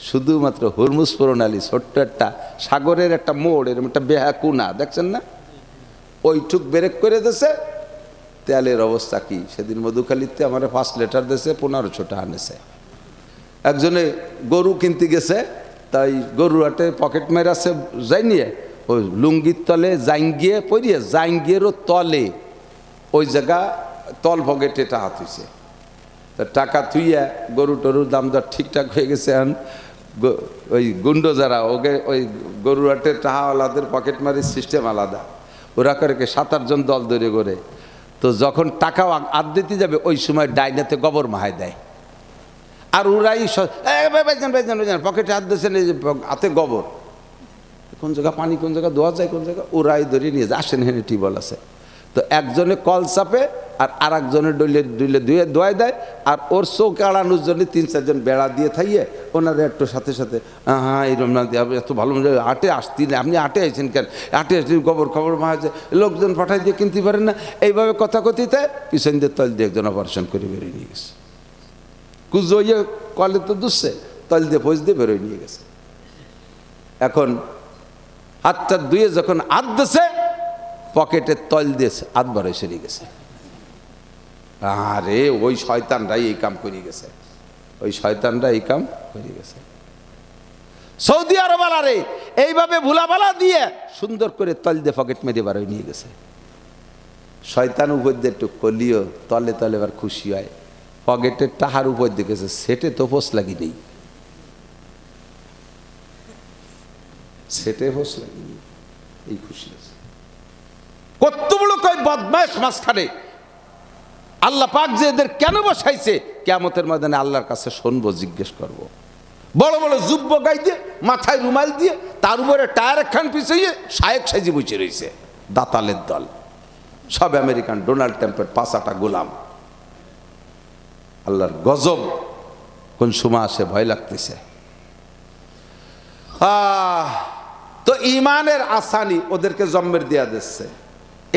শুধুমাত্র হরমুজ প্রণালী, ছোট্ট একটা সাগরের একটা মোড়, এরকম একটা বেহাকুনা দেখছেন না, ওইটুক ব্রেক করে দিয়েছে। তেলের অবস্থা কি, সেদিন মধুখালীতে আমার 5 লিটার দিয়েছে, 1500 টাকা আনেছে। একজনে গরু কিনতে গেছে, তাই গরু হাটে পকেট মেরাছে যাই নিয়ে ওই লুঙ্গির তলে জাইঙ্গিয়ে পরিয়ে, জাইঙ্গিয়েরও তলে ওই জায়গা তল পকেটে টাকা থুইছে। তা টাকা থুইয়া গরু টরুর দাম দর ঠিকঠাক হয়ে গেছে। এখন ওই গুন্ড যারা ওকে ওই গরু হাটের টাকাওয়ালাদের পকেট মারির সিস্টেম আলাদা, ওরা করে 7-8 জন দল ধরে করে। তো যখন টাকা আদ দিতে যাবে ওই সময় ডাইনাতে গোবর মাহাই দেয়, আর ওরাই পকেটে হাত দিয়েছেন, এই যে হাতে গোবর, কোন জায়গা পানি, কোন জায়গা ধোয়া যায়, কোন জায়গা ওরাই ধরে নিয়ে যায়। আসেন হেনে টিউবওয়েল আছে, তো একজনে কল চাপে আর একজনের ডইলে ধুয়ে ধোয়াই দেয়, আর ওর চোখ এড়ানোর জন্য 3-4 জন বেড়া দিয়ে থাইয়ে ওনারা একটু সাথে সাথে হ্যাঁ এইরকম না এত ভালো আটে আসতি না, আপনি আটে আইছেন কেন, আটে আসছি গোবর খবর মাহাছে, লোকজন পাঠাই দিয়ে কিনতে পারেন না, এইভাবে কথা কথিতে পিছন দিয়ে তল দিয়ে একজন অপারেশন করে বেরিয়ে নিয়ে গেছে। কুজইয়ে কলে তো দুসছে, তল দিয়ে ফোঁজ দিয়ে বেরোয় নিয়ে গেছে। এখন হাতটা ধুয়ে যখন হাত দিছে, পকেটের তল দিয়েছে, হাত বড় সেরে গেছে। আরে ওই শয়তানরাই এই কাম করে গেছে, ওই শয়তানরা এই কাম করে গেছে। সৌদি আরব আলারে এইভাবে ভুলাবালা দিয়ে সুন্দর করে তল দিয়ে পকেট মেরে বারোয় নিয়ে গেছে। শয়তান উপর দিয়ে একটু কলিও তলে তলে এবার খুশি হয়, পকেটের টাহার উপর দিয়ে গেছে, সেটে তো পোষ লাগি নেই, সেটে পোষ লাগি নেই, এই খুশি আছে। কত বড় কয় বদমাইশ মাঝখানে, আল্লাহ পাক যে এদের কেন বসাইছে, কিয়ামতের ময়দানে আল্লাহর কাছে শুনবো, জিজ্ঞেস করব। বড় বড় যুব্য গাই দিয়ে, মাথায় রুমাল দিয়ে, তার উপরে টায়ার একখান পিছিয়ে শায়েক সাইজি বসে রয়েছে, দাতালের দল, সব আমেরিকান ডোনাল্ড ট্রাম্পের 5-8টা গোলাম। আল্লাহর গজব কোন সময় আসে ভয় লাগতেছে। তো ইমানের আসানি ওদেরকে জন্মের দেয়া দিচ্ছে।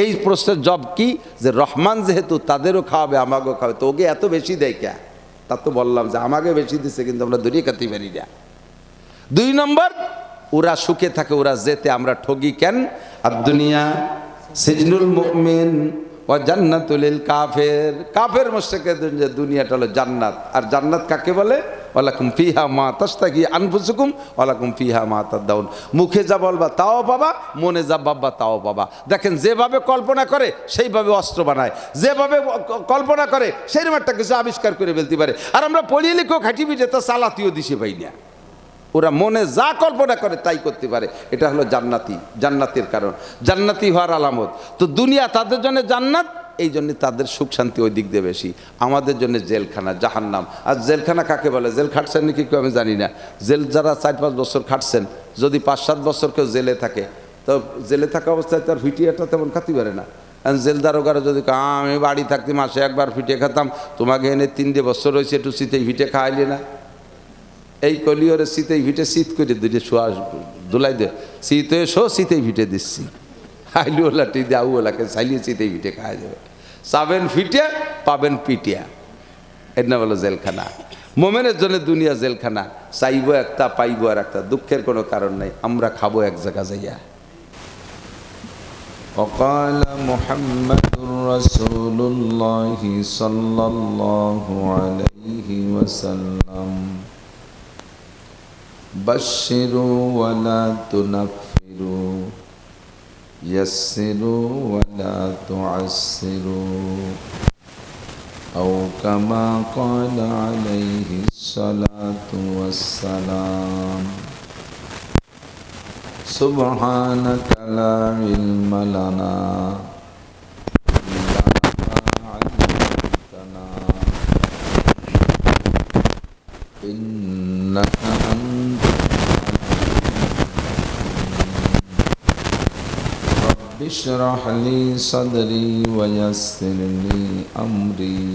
এই প্রশ্নের জব কি, যে রহমান যেহেতু তাদেরও খাওয়াবে আমাকেও খাওয়াবে, তো ওকে এত বেশি দেয় কে? তা তো বললাম যে আমাকে বেশি দিচ্ছে, কিন্তু আমরা দড়িয়ে কাটি পারি না। 2 নম্বর, ওরা সুখে থাকে, ওরা যেতে আমরা ঠগি কেন? আর দুনিয়া সিজনুল মুমিন ও জান্নাতুল কাফের, কাফের মুশরিকের দুনিয়াটা হলো জান্নাত। আর জান্নাত কাকে বলে? ওয়ালাকুম ফিহা মা তাশতাহি আনফুসুকুম ওয়ালাকুম ফিহা মা তাদাউন। মুখে যা বলবা তাও পাবা, মনে যা ভাববা তাও পাবা। দেখেন, যেভাবে কল্পনা করে সেইভাবে অস্ত্র বানায়, যেভাবে কল্পনা করে সেইরকম একটা কিছু আবিষ্কার করে ফেলতে পারে। আর আমরা পড়িয়ে লিখেও খাটি পিঠে তা চালাতিও দিশে পাই না। ওরা মনে যা কল্পনা করে তাই করতে পারে। এটা হলো জান্নাতি, জান্নাতের কারণ, জান্নাতি হওয়ার আলামত। তো দুনিয়া তাদের জন্য জান্নাত, এই জন্য তাদের সুখ শান্তি ওই দিক দিয়ে বেশি। আমাদের জন্য জেলখানা, জাহান্নাম। আর জেলখানা কাকে বলে? জেল খাটছেন নাকি কেউ আমি জানি না। জেল যারা 4-5 বছর খাটছেন, যদি 5-7 বছর কেউ জেলে থাকে, তো জেলে থাকা অবস্থায় তার ফিটিয়াটা তেমন খাতে পারে না। জেল দারোগারা যদি আমি বাড়ি থাকতে মাসে একবার ফিটে খেতাম, তোমাকে এনে 3 বছর হয়েছে, একটু শীতেই ফিটে খাওয়াইলে না, এই কলিওরে শীতেই ভিটে শীত করে দুটো শোয়া দোলাই দে, শীতে শো শীতেই ভিটে দিচ্ছি, হাইলিওলা টি দিয়ে আউওলাকে চাইলিয়ে শীতেই ভিটে খাওয়া যাবে। চাবেন ফিটে, পাবেন পিটিয়া, এর নাম হলো জেলখানা। মোমেনের জন্য দুনিয়া জেলখানা, চাইব একটা পাইব আর একটা, দুঃখের কোনো কারণ নাই, আমরা খাবো এক জায়গা যাইয়া। وقال محمد رسول الله صلى الله عليه وسلم بشروا ولا تنفروا يسروا ولا تعسروا أو كما قال عليه الصلاة والسلام سبحانك لا علم لنا إلا ما علمتنا إنك أنت رب اشرح لي صدري ويسر لي أمري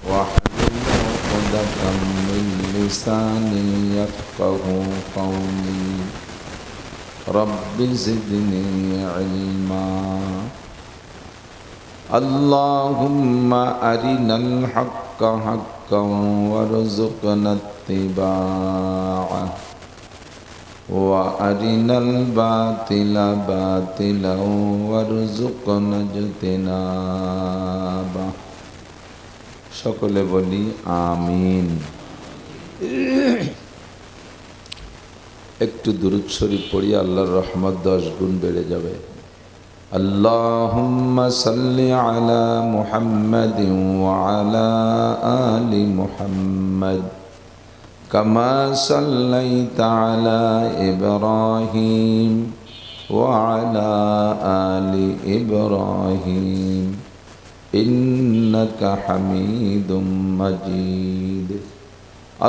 واحلل عقدة من لساني يفقه قولي رب زدني علما اللهم أرنا الحق حقا وارزقنا اتباعه وأرنا الباطل باطلا وارزقنا اجتنابه সকলে বলি আমিন। একটু দুরূদ শরীফ পড়ি, আল্লাহর রহমত 10 গুণ বেড়ে যাবে। আল্লাহুম্মা সাল্লি আলা মুহাম্মাদিন ওয়া আলা আলি মুহাম্মাদ কামা সাল্লাইতা আলা ইব্রাহিম ওয়া আলা আলি ইব্রাহিম ইন্নাকা হামিদুম মাজিদ।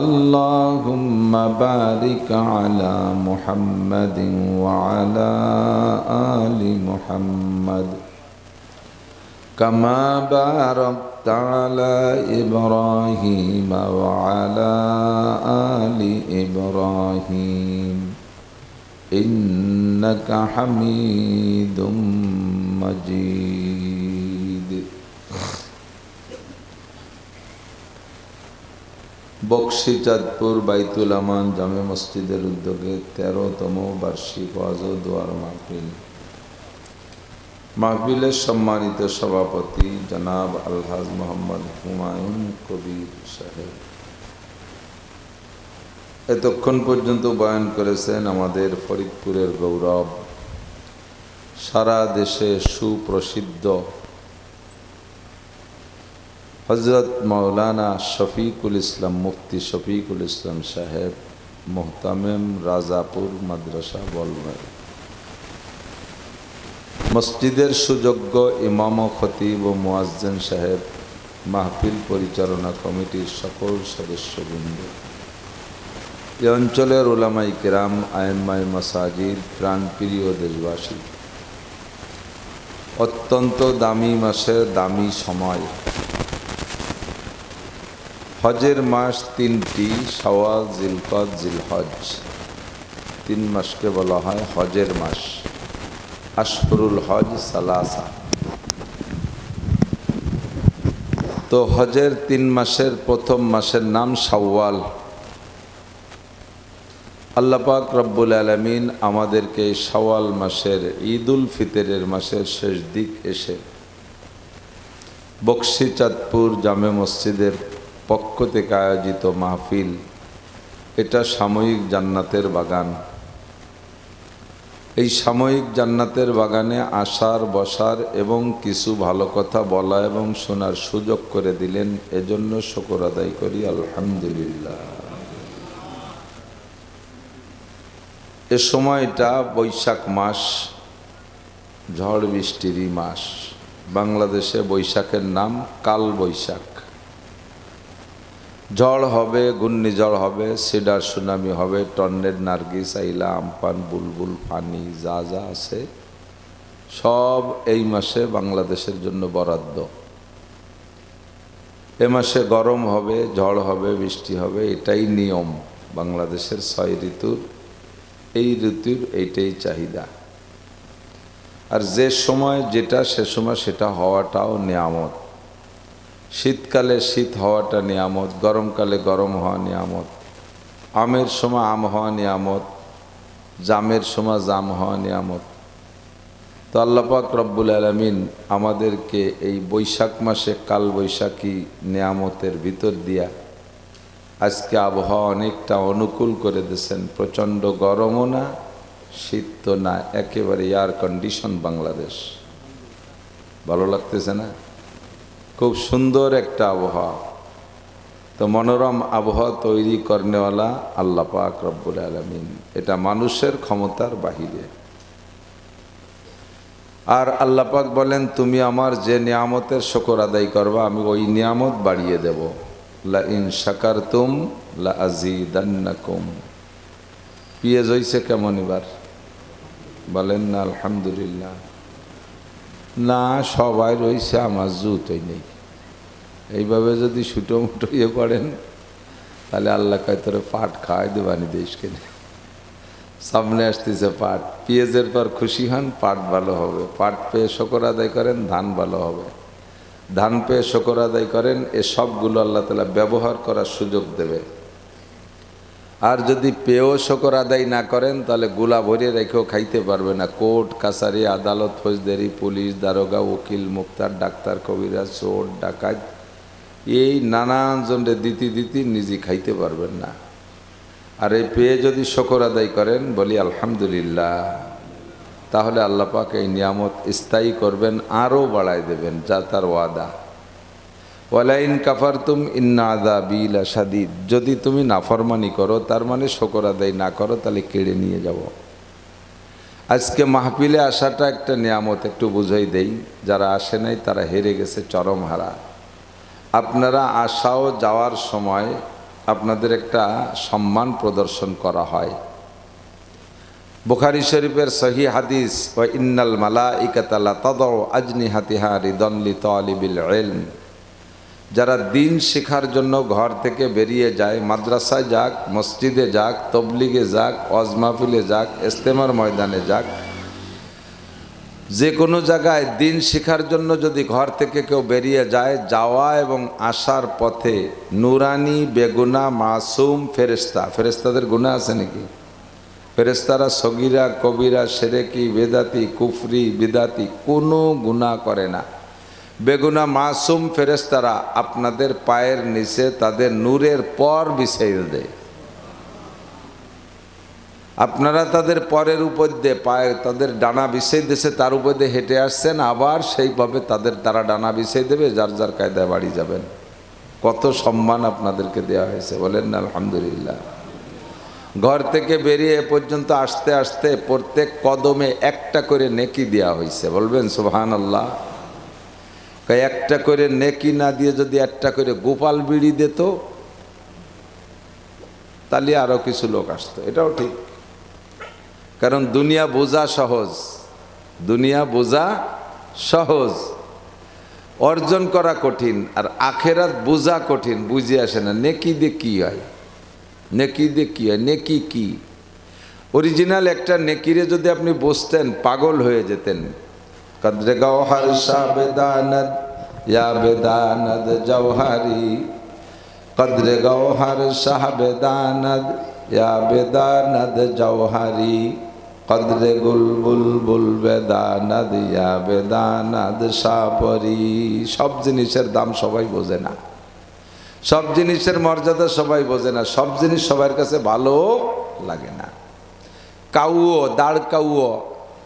اللهم بارك على محمد وعلى آل محمد كما باركت على إبراهيم وعلى آل إبراهيم إنك حميد مجيد। বকশী চাঁদপুর বাইতুল আমান জামে মসজিদের উদ্যোগে 13তম বার্ষিক ওয়াজ ও দোয়ার মাহফিল। মাহফিলের সম্মানিত সভাপতি জনাব আলহাজ মোহাম্মদ হুমায়ুন কবির সাহেব এতক্ষণ পর্যন্ত বয়ান করেছেন আমাদের ফরিদপুরের গৌরব, সারা দেশে সুপ্রসিদ্ধ হজরত মৌলানা শফিকুল ইসলাম মুফতি শফিকুল ইসলাম সাহেব মোহতামেম রাজাপুর মাদ্রাসা বলবাই। মসজিদের সুযোগ্য ইমাম ও খতিব ও মুয়াজ্জিন সাহেব, মাহফিল পরিচালনা কমিটির সকল সদস্যবৃন্দ, এ অঞ্চলের উলামাই কিরাম, আইম্মায়ে মাসাজিদ, প্রাণপ্রিয় দেশবাসী, অত্যন্ত দামি মাসের দামি সময়, হজের মাস 3টি, শাওয়াল, জিলকদ, জিলহজ, 3 মাসকে বলা হয় হজের মাস। আশহুরুল হজ সালাসা। তো হজের 3 মাসের প্রথম মাসের নাম শাওয়াল। আল্লাহ পাক রব্বুল আলামিন আমাদেরকে শাওয়াল মাসের ঈদুল ফিতরের মাসের শেষ দিক এসে বকশী চাঁদপুর জামে মসজিদের পক্ষ থেকে আয়োজিত মাহফিল, এটা সাময়িক জান্নাতের বাগান। এই সাময়িক জান্নাতের বাগানে আসার, বসার এবং কিছু ভালো কথা বলা এবং শোনার সুযোগ করে দিলেন, এজন্য শুকর আদায় করি আলহামদুলিল্লাহ। এ সময়টা বৈশাখ মাস, ঝড় বৃষ্টিরই মাস। বাংলাদেশে বৈশাখের নাম কাল বৈশাখ। ঝড় হবে, ঘূর্ণিঝড় হবে, সিডার সুনামি হবে, টর্নেড, নার্গিস, আইলা, আমপান, বুলবুল, ফানি, যা যা আছে সব এই মাসে বাংলাদেশের জন্য বরাদ্দ। এ মাসে গরম হবে, ঝড় হবে, বৃষ্টি হবে, এটাই নিয়ম বাংলাদেশের 6 ঋতুর। এই ঋতুর এইটাই চাহিদা। আর যে সময় যেটা, সে সময় সেটা হওয়াটাও নিয়ামত। শীতকালে শীত হওয়াটা নিয়ামত, গরমকালে গরম হওয়া নিয়ামত, আমের সময় আম হওয়া নিয়ামত, জামের সময় জাম হওয়া নিয়ামত। তো আল্লাহ পাক রব্বুল আলামিন আমাদেরকে এই বৈশাখ মাসে কাল বৈশাখী নিয়ামতের ভিতর দিয়া আজকে আবহাওয়া অনেকটা অনুকূল করে দিয়েছেন। প্রচণ্ড গরমও না, শীত তো না, একেবারে এয়ার কন্ডিশন বাংলাদেশ। ভালো লাগতেছে না? খুব সুন্দর একটা আবহাওয়া। তো মনোরম আবহাওয়া তৈরি করনেওয়ালা আল্লাহ পাক রব্বুল আলামিন, এটা মানুষের ক্ষমতার বাহিরে। আর আল্লাহ পাক বলেন, তুমি আমার যে নিয়ামতের শুকর আদায় করবা, আমি ওই নিয়ামত বাড়িয়ে দেব। লা ইন শাকারতুম লা আযীদান্নাকুম। পিএজ হইছে কেমন এবার? বলেন না আলহামদুলিল্লাহ। না, সবাই রয়েছে, আমার জুতোই নেই। এইভাবে যদি ছুটো মুটো ইয়ে করেন তাহলে আল্লাহ কয় তোরে পাট খাওয়াই দেবানি দেশকে। সামনে আসতেছে পাট, পেঁয়াজের পর খুশি হন, পাট ভালো হবে। পাট পেয়ে শুকর আদায় করেন, ধান ভালো হবে। ধান পেয়ে শুকর আদায় করেন, এ সবগুলো আল্লাহ তাআলা ব্যবহার করার সুযোগ দেবে। আর যদি পেয়েও শকর আদায় না করেন তাহলে গোলা ভরে রেখেও খাইতে পারবে না। কোর্ট কাছারি আদালত ফৌজদারি পুলিশ দারোগা উকিল মুক্তার ডাক্তার কবিরাজ চোর ডাকাত এই নানান জনের দিতি নিজে খাইতে পারবেন না। আর এই পেয়ে যদি শকর আদায় করেন বলি আলহামদুলিল্লাহ, তাহলে আল্লাহ পাক এই নিয়ামত স্থায়ী করবেন, আরও বাড়ায় দেবেন, যা তার ওয়াদা। ওয়ালাইন কাফারতুম ইন্না আযাবি লাশাদীদ, যদি তুমি নাফরমানি করো তার মানে শকর আদায় না করো তাহলে কেড়ে নিয়ে যাব। আজকে মাহফিলে আসাটা একটা নিয়ামত, একটু বুঝাই দেই, যারা আসে নাই তারা হেরে গেছে, চরম হারা। আপনারা আসাও যাওয়ার সময় আপনাদের একটা সম্মান প্রদর্শন করা হয়। বুখারী শরীফের সহিহ হাদিস, ওয়া ইন্নাল মালাইকাতা লা তাদউ আজনিহাতিহা রিদান লিতালিবিল ইলম, যারা দিন শেখার জন্য ঘর থেকে বেরিয়ে যায়, মাদ্রাসায় যাক, মসজিদে যাক, তবলিগে যাক, ওয়াজ মাহফিলে যাক, ইজতেমার ময়দানে যাক, যে কোনো জায়গায় দিন শেখার জন্য যদি ঘর থেকে কেউ বেরিয়ে যায়, যাওয়া এবং আসার পথে নুরানি বেগুনা মাসুম ফেরেশতা, ফেরেশতাদের গুনাহ আছে নাকি? ফেরেশতারা সগীরা কবিরা শিরকি বেদাতি কুফরি বিদাতি কোনো গুনাহ করে না। বেগুনা মাসুম ফেরেশতারা আপনাদের পায়ের নিচে তাদের নূরের পর বিছাইয়ে দেয়। আপনারা তাদের পরের উপর দিয়ে পায়ে তাদের ডানা বিছিয়ে দিয়েছে, তার উপর দিয়ে হেঁটে আসছেন, আবার সেইভাবে তারা ডানা বিছিয়ে দেবে, যার যার কায়দায় বাড়ি যাবেন। কত সম্মান আপনাদেরকে দেওয়া হয়েছে, বলেন না আলহামদুলিল্লাহ। ঘর থেকে বেরিয়ে এ পর্যন্ত আসতে আসতে প্রত্যেক কদমে একটা করে নেকি দেওয়া হয়েছে, বলবেন সুবহানাল্লাহ। একটা করে নেকি না দিয়ে যদি একটা করে গোপাল বিড়ি দিত তাহলে আরও কিছু লোক আসতো, এটাও ঠিক। কারণ দুনিয়া বোঝা সহজ, দুনিয়া বোঝা সহজ, অর্জন করা কঠিন, আর আখেরাত বোঝা কঠিন, বুঝে আসে না। নেকি দিয়ে কী হয়, নেকি দিয়ে কী হয়, নেকি কি? অরিজিনাল একটা নেকিরে যদি আপনি বুঝতেন পাগল হয়ে যেতেন। কদরে গওহার শাহ বেদানদ ইয়া বেদানদ জওহারি, কদরে গওহার শাহ বেদানদ ইয়া বেদানদ জওহারি, কদরে বুলবুল বেদানদ ইয়া বেদানদ সাপরি। সব জিনিসের দাম সবাই বোঝে না, সব জিনিসের মর্যাদা সবাই বোঝে না, সব জিনিস সবার কাছে ভালো লাগে না। কাউও দাঁড় কাউও,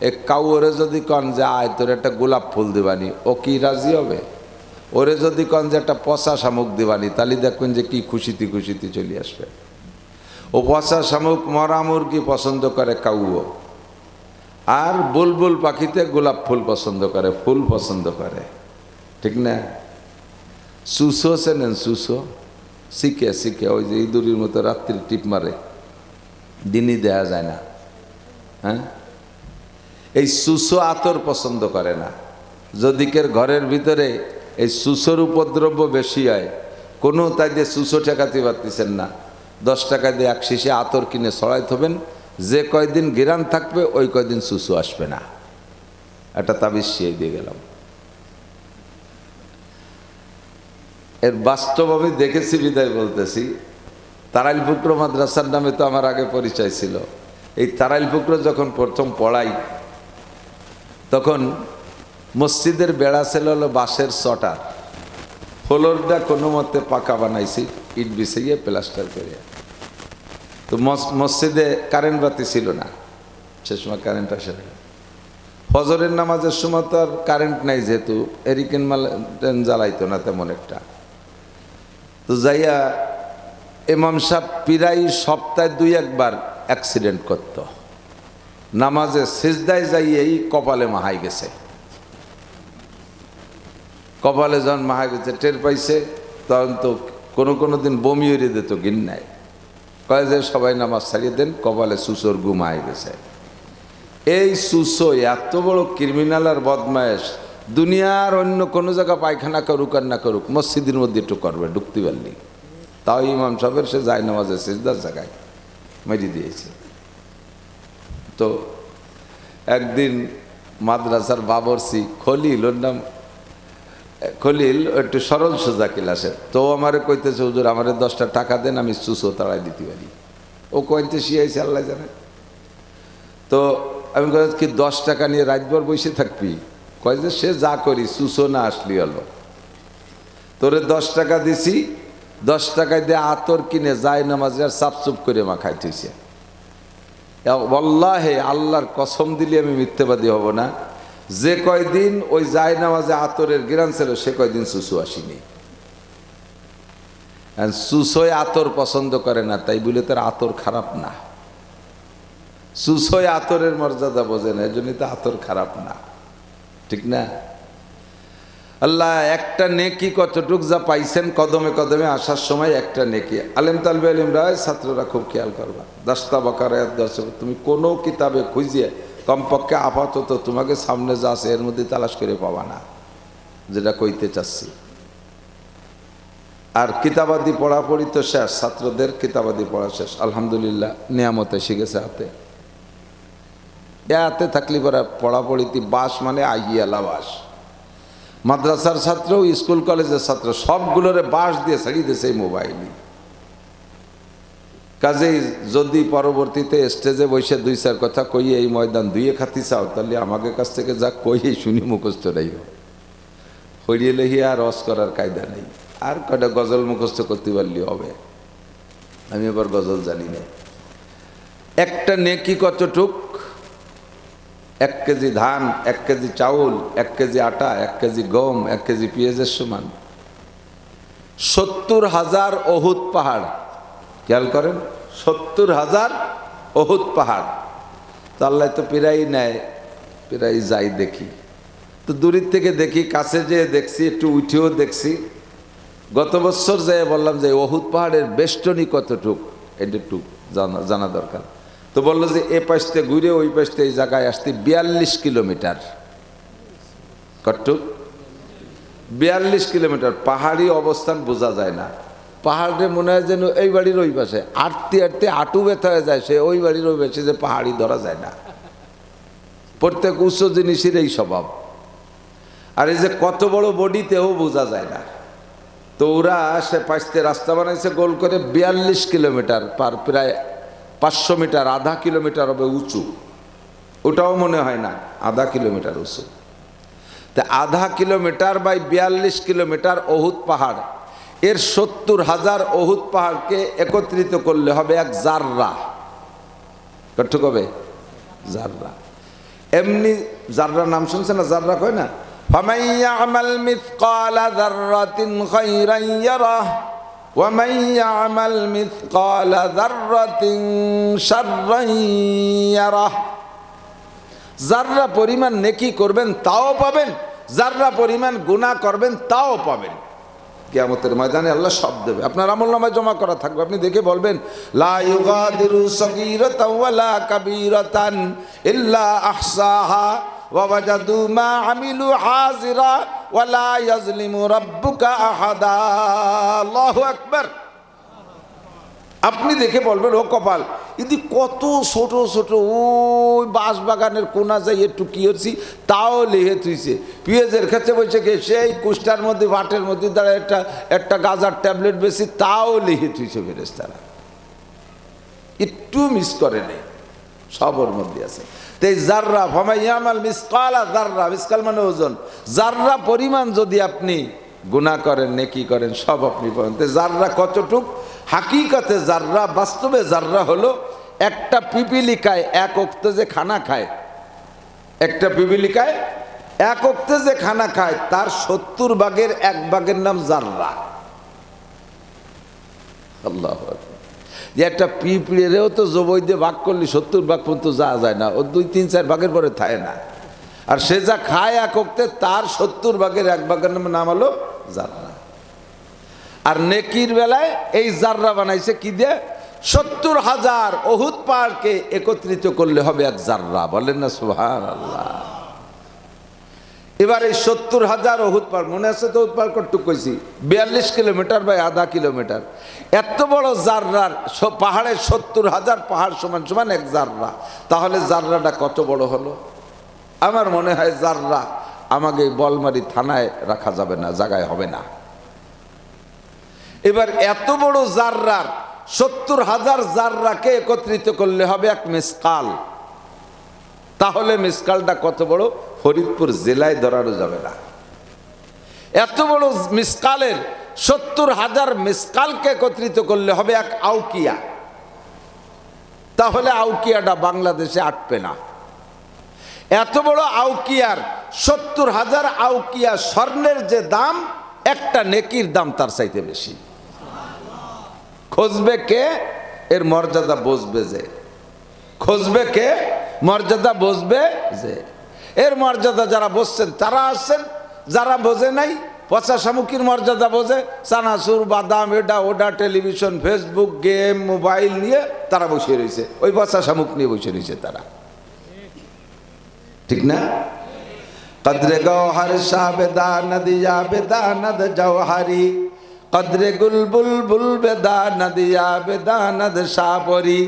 এক কাউরে যদি কন যে আয় তোর একটা গোলাপ ফুল দিবানি, ও কি রাজি হবে? ওরে যদি কন যে একটা পচা শামুক দিবানি, তাহলে দেখবেন যে কি খুশিতে চলে আসবে। ও পচা শামুক মরা মুরগি পছন্দ করে কাউও, আর বুলবুল পাখিতে গোলাপ ফুল পছন্দ করে, ফুল পছন্দ করে, ঠিক না? সুসো চেনেন? সুসো শিখে ওই যে ইঁদুরের মতো রাত্রি টিপ মারে, দিনই দেয়া যায় না। হ্যাঁ, এই সুসো আতর পছন্দ করে না। যদিকের ঘরের ভিতরে এই সুসোর উপদ্রব্য বেশি হয়, কোনো তাই দিয়ে সুসো ঠেকাতে পারতেছেন না, 10 টাকা দিয়ে এক শিশি আতর কিনে ছড়াই থবেন, যে কয়দিন গিরান থাকবে ওই কয়দিন সুসো আসবে না। একটা তাবিজ শিয়ে দিয়ে গেলাম। এর বাস্তব আমি দেখেছি বিদায় বলতেছি। তারাইল ফুকরো মাদ্রাসার নামে তো আমার আগে পরিচয় ছিল। এই তারাইল ফুকরো যখন প্রথম পড়াই, তখন মসজিদের বেড়া ছিল হলো বাঁশের চটার, ফ্লোরটা কোনো মতে পাকা বানাইছি, ইট বিছিয়ে প্লাস্টার করে। তো মসজিদে কারেন্ট বাতি ছিল না, সে সময় কারেন্ট আসে না। ফজরের নামাজের সময় তো আর কারেন্ট নাই, যেহেতু এরিকেন জ্বালাইতো না তেমন একটা। তো যাইয়া ইমাম সাহেব প্রায় সপ্তাহে 2-1 বার অ্যাক্সিডেন্ট করত। নামাজে সিজদায় যাইয়েই কপালে মাহাই গেছে, কপালে যখন মাহাই গেছে টের পাইছে, তখন তো কোনো দিন বমি উড়ে দিত গিন্নায়। কয়ে যে সবাই নামাজ ছাড়িয়ে দেন, কপালে সুসোর গুম আয় গেছে। এই সুসো এত বড় ক্রিমিনাল আর বদমায়েশ, দুনিয়ার অন্য কোনো জায়গা পায়খানা করুক আর না করুক, মসজিদের মধ্যে একটু করবে, ঢুকতে পারলি। তাও ইমাম সাহেবের সে যায় নামাজে সিজদার জায়গায় মেরে দিয়েছে। তো একদিন মাদ্রাসার বাবরসি খলিল, ওর নাম খলিল, একটু সরল সোজা ক্লাসের, তো আমারে কইতেছে হুজুর আমারে 10টা টাকা দেন, আমি সুসো তাড়াই দিতে পারি। ও কইতে শিয়াইছে আল্লাহ জানে। তো আমি কই কি 10 টাকা নিয়ে রাতভর বসে থাকবি? কয় যে সে যা করি সুসো না আসলি হলো। তোরে 10 টাকা দিছি, 10 টাকায় দিয়ে আতর কিনে যায় নামাজে আর সাপসুপ করে মাখাই থইছে। ওয়াল্লাহি আল্লাহর কসম দিলে আমি মিথ্যাবাদী হব না, যে কয়দিন ওই যায় নামাজে আতরের গিরান ছিল সে কয়দিন সুসু আসেনি। সুসোয় আতর পছন্দ করে না তাই বলে তার আতর খারাপ না। সুসোয় আতরের মর্যাদা বোঝে না, এই জন্যই তো আতর খারাপ না, ঠিক না? আল্লাহ একটা নেকি কতটুক যা পাইছেন কদমে কদমে আসার সময় একটা নেকি। আলেম তালবে আলিমরা ছাত্ররা খুব খেয়াল করবা, 10টা বাকারা 10, তুমি কোনো কিতাবে খুঁজিয়ে কমপক্ষে আপাতত তোমাকে সামনে যা আছে এর মধ্যে তালাশ করে পাবা না, যেটা কইতে চাচ্ছি। আর কিতাবাদি পড়াপড়ি তো শেষ, ছাত্রদের কিতাবাদি পড়া শেষ আলহামদুলিল্লাহ, নিয়ামতে শিখেছে হাতে। হাতে থাকলে পরে পড়াপড়িতে বাস মানে আইয়ালা বাস। মাদ্রাসার ছাত্র, স্কুল কলেজের ছাত্র সবগুলোরে বাস দিয়ে ছাড়িয়ে দিয়েছে এই মোবাইলই। কাজেই যদি পরবর্তীতে স্টেজে বসে 2-4 কথা কইয়ে এই ময়দান দুইয়ে খাতি চাও, তাহলে আমাদের কাছ থেকে যা কইয়ে শুনি মুখস্থ নাই, হরিয়ে লেহিয়ে আর রস করার কায়দা নেই। আর কয়টা গজল মুখস্থ করতে পারলে হবে। আমি আবার গজল জানি না। একটা নেকি কতটুক? 1 কেজি ধান, 1 কেজি চাউল, 1 কেজি আটা, 1 কেজি গম, 1 কেজি পেঁয়াজের সমান। 70,000 অহুদ পাহাড়। খেয়াল করেন, 70,000 অহুদ পাহাড়। তো আল্লাহ তো প্রায় নেয়, প্রায় যাই দেখি, তো দূরের থেকে দেখি, কাছে যেয়ে দেখছি, একটু উঠেও দেখছি। গত বছর যেয়ে বললাম যে অহুদ পাহাড়ের বেষ্টনী কতটুক, এটা একটু জানা দরকার। তো বললো যে এ পাশে ঘুরে ওই পাশে এই জায়গায় আসতে 42 কিলোমিটার। কতটুক? 42 কিলোমিটার। পাহাড়ি অবস্থান বোঝা যায় না, পাহাড়ে মনে হয় যেন এই বাড়ির ওই পাশে, আটতে আটতে আটু ব্যথা হয়ে যায়, সে ওই বাড়ির ওই পাশে, যে পাহাড়ি ধরা যায় না। প্রত্যেক উচ্চ জিনিসের এই স্বভাব। আর এই যে কত বড় বডিতেও বোঝা যায় না। তো ওরা সে পাশে রাস্তা বানাইছে গোল করে 42 কিলোমিটার, প্রায় 500 মিটার, আধা কিলোমিটার হবে উঁচু। ওটাও মনে হয় না আধা কিলোমিটার উঁচু। তা আধা কিলোমিটার বাই 42 কিলোমিটার অহুদ পাহাড়, এর 70,000 অহুদ পাহাড়কে একত্রিত করলে হবে এক জাররা। কতটুক হবে? জাররা। এমনি জাররা নাম শুনছে না? জাররা কয় না? ফামান ইয়ামাল মিসকালা যাররাতিন খায়রান ইয়ারাহ ওয়া মান ইয়ামাল মিসকালা যাররাতিন শাররান ইয়ারাহ। জাররা পরিমাণ নেকি করবেন তাও পাবেন, জাররা পরিমাণ গুনাহ করবেন তাও পাবেন। কিয়ামতের ময়দানে আল্লাহ সব দেবে, আপনার আমলনামায় জমা করা থাকবে। আপনি দেখে বলবেন লা ইউগাদিরু সগীরাতান ওয়ালা কাবীরাতান ইল্লা আহসাহা ওয়া ওয়াজাদু মা আমিলু হাজিরা ওয়ালা ইয়াজলিমু রাব্বুকা আহাদা। আল্লাহু আকবার। আপনি দেখে বলবেন ও কপাল, যদি কত ছোট ছোট ওই বাঁশ বাগানের কোনা যাই একটু কি হচ্ছি তাও লিখে থুইছে। পেঁয়াজের ক্ষেত্রে বলছে কি সেই কুষ্টার মধ্যে ভাটের মধ্যে দাঁড়ায় একটা গাজার ট্যাবলেট বেশি তাও লিখে থুইছে ফেরেশতারা, একটু মিস করে নেই, সবর মধ্যে আছে। তো এই জাররা, ফামান ইয়ামাল মিসকালা জাররা, মিসকাল মানে ওজন, জাররা পরিমাণ যদি আপনি গুনাহ করেন নেকি করেন সব আপনি পাবেন। তো জাররা কতটুক? হাকিকতে জাররা, বাস্তবে জাররা হলো একটা পিপিলিকায় এক ওক্তে যে খানা খায়, একটা পিপিলিকায় এক ওক্তে যে খানা খায় তার 70 ভাগের 1 ভাগের নাম জাররা। আল্লাহু আকবার। যে একটা পিঁপড়েও তো জবই দিয়ে ভাগ করলে 70 ভাগ পর্যন্ত যাওয়া যায় না, ও 2-3-4 ভাগের পরে থাকে না। আর সে যা খায় এক ওক্তে তার 70 ভাগের 1 ভাগের নাম হলো জাররা। আর নেকির বেলায় এই জাররা বানাইছে কি দিয়ে? 70,000 অহুদ পাহাড়কে একত্রিত করলে হবে এক জাররা। বলেন না সুবহানাল্লাহ। এবার এই 70,000 অহুদ পাহাড়, মনে আছে তো? অহুদ পাহাড় কতটুকু কইছি? 42 কিলোমিটার বাই আধা কিলোমিটার। এত বড় জাররার পাহাড়ের 70,000 পাহাড় সমান সমান এক জাররা। তাহলে জাররাটা কত বড় হলো? আমার মনে হয় জাররা আমাকে বলমারি থানায় রাখা যাবে না, জায়গায় হবে না। এবার এত বড় জাররার 70,000 জাররাকে একত্রিত করলে হবে এক মিসকাল। তাহলে মিসকালটা কত বড়, ফরিদপুর জেলায় ধরানো যাবে না। এত বড় মিসকালের 70,000 মিসকালকে একত্রিত করলে হবে এক আউকিয়া। তাহলে আউকিয়াটা বাংলাদেশে আটবে না। এত বড় আউকিয়ার 70,000 আউকিয়া স্বর্ণের যে দাম, একটা নেকির দাম তার চাইতে বেশি। খুঁজবে কে, এর মর্যাদা বুঝবে যে। খুঁজবে কে, মর্যাদা বুঝবে যে। এর মর্যাদা যারা বুঝছেন তারা আসছেন, যারা বোঝে নাই, পচা শামুকির মর্যাদা বোঝে, চানাচুর বাদাম এটা ওটা টেলিভিশন ফেসবুক গেম মোবাইল নিয়ে তারা বসে রয়েছে, ওই পচা শামুক নিয়ে বসে রয়েছে তারা, ঠিক না? কদরে গৌহর শাহ বেদানদ ইয়া বেদানদ জওহারি, কদরে গুলবুল বুল বেদানদ ইয়া বেদানদ শাহপরি।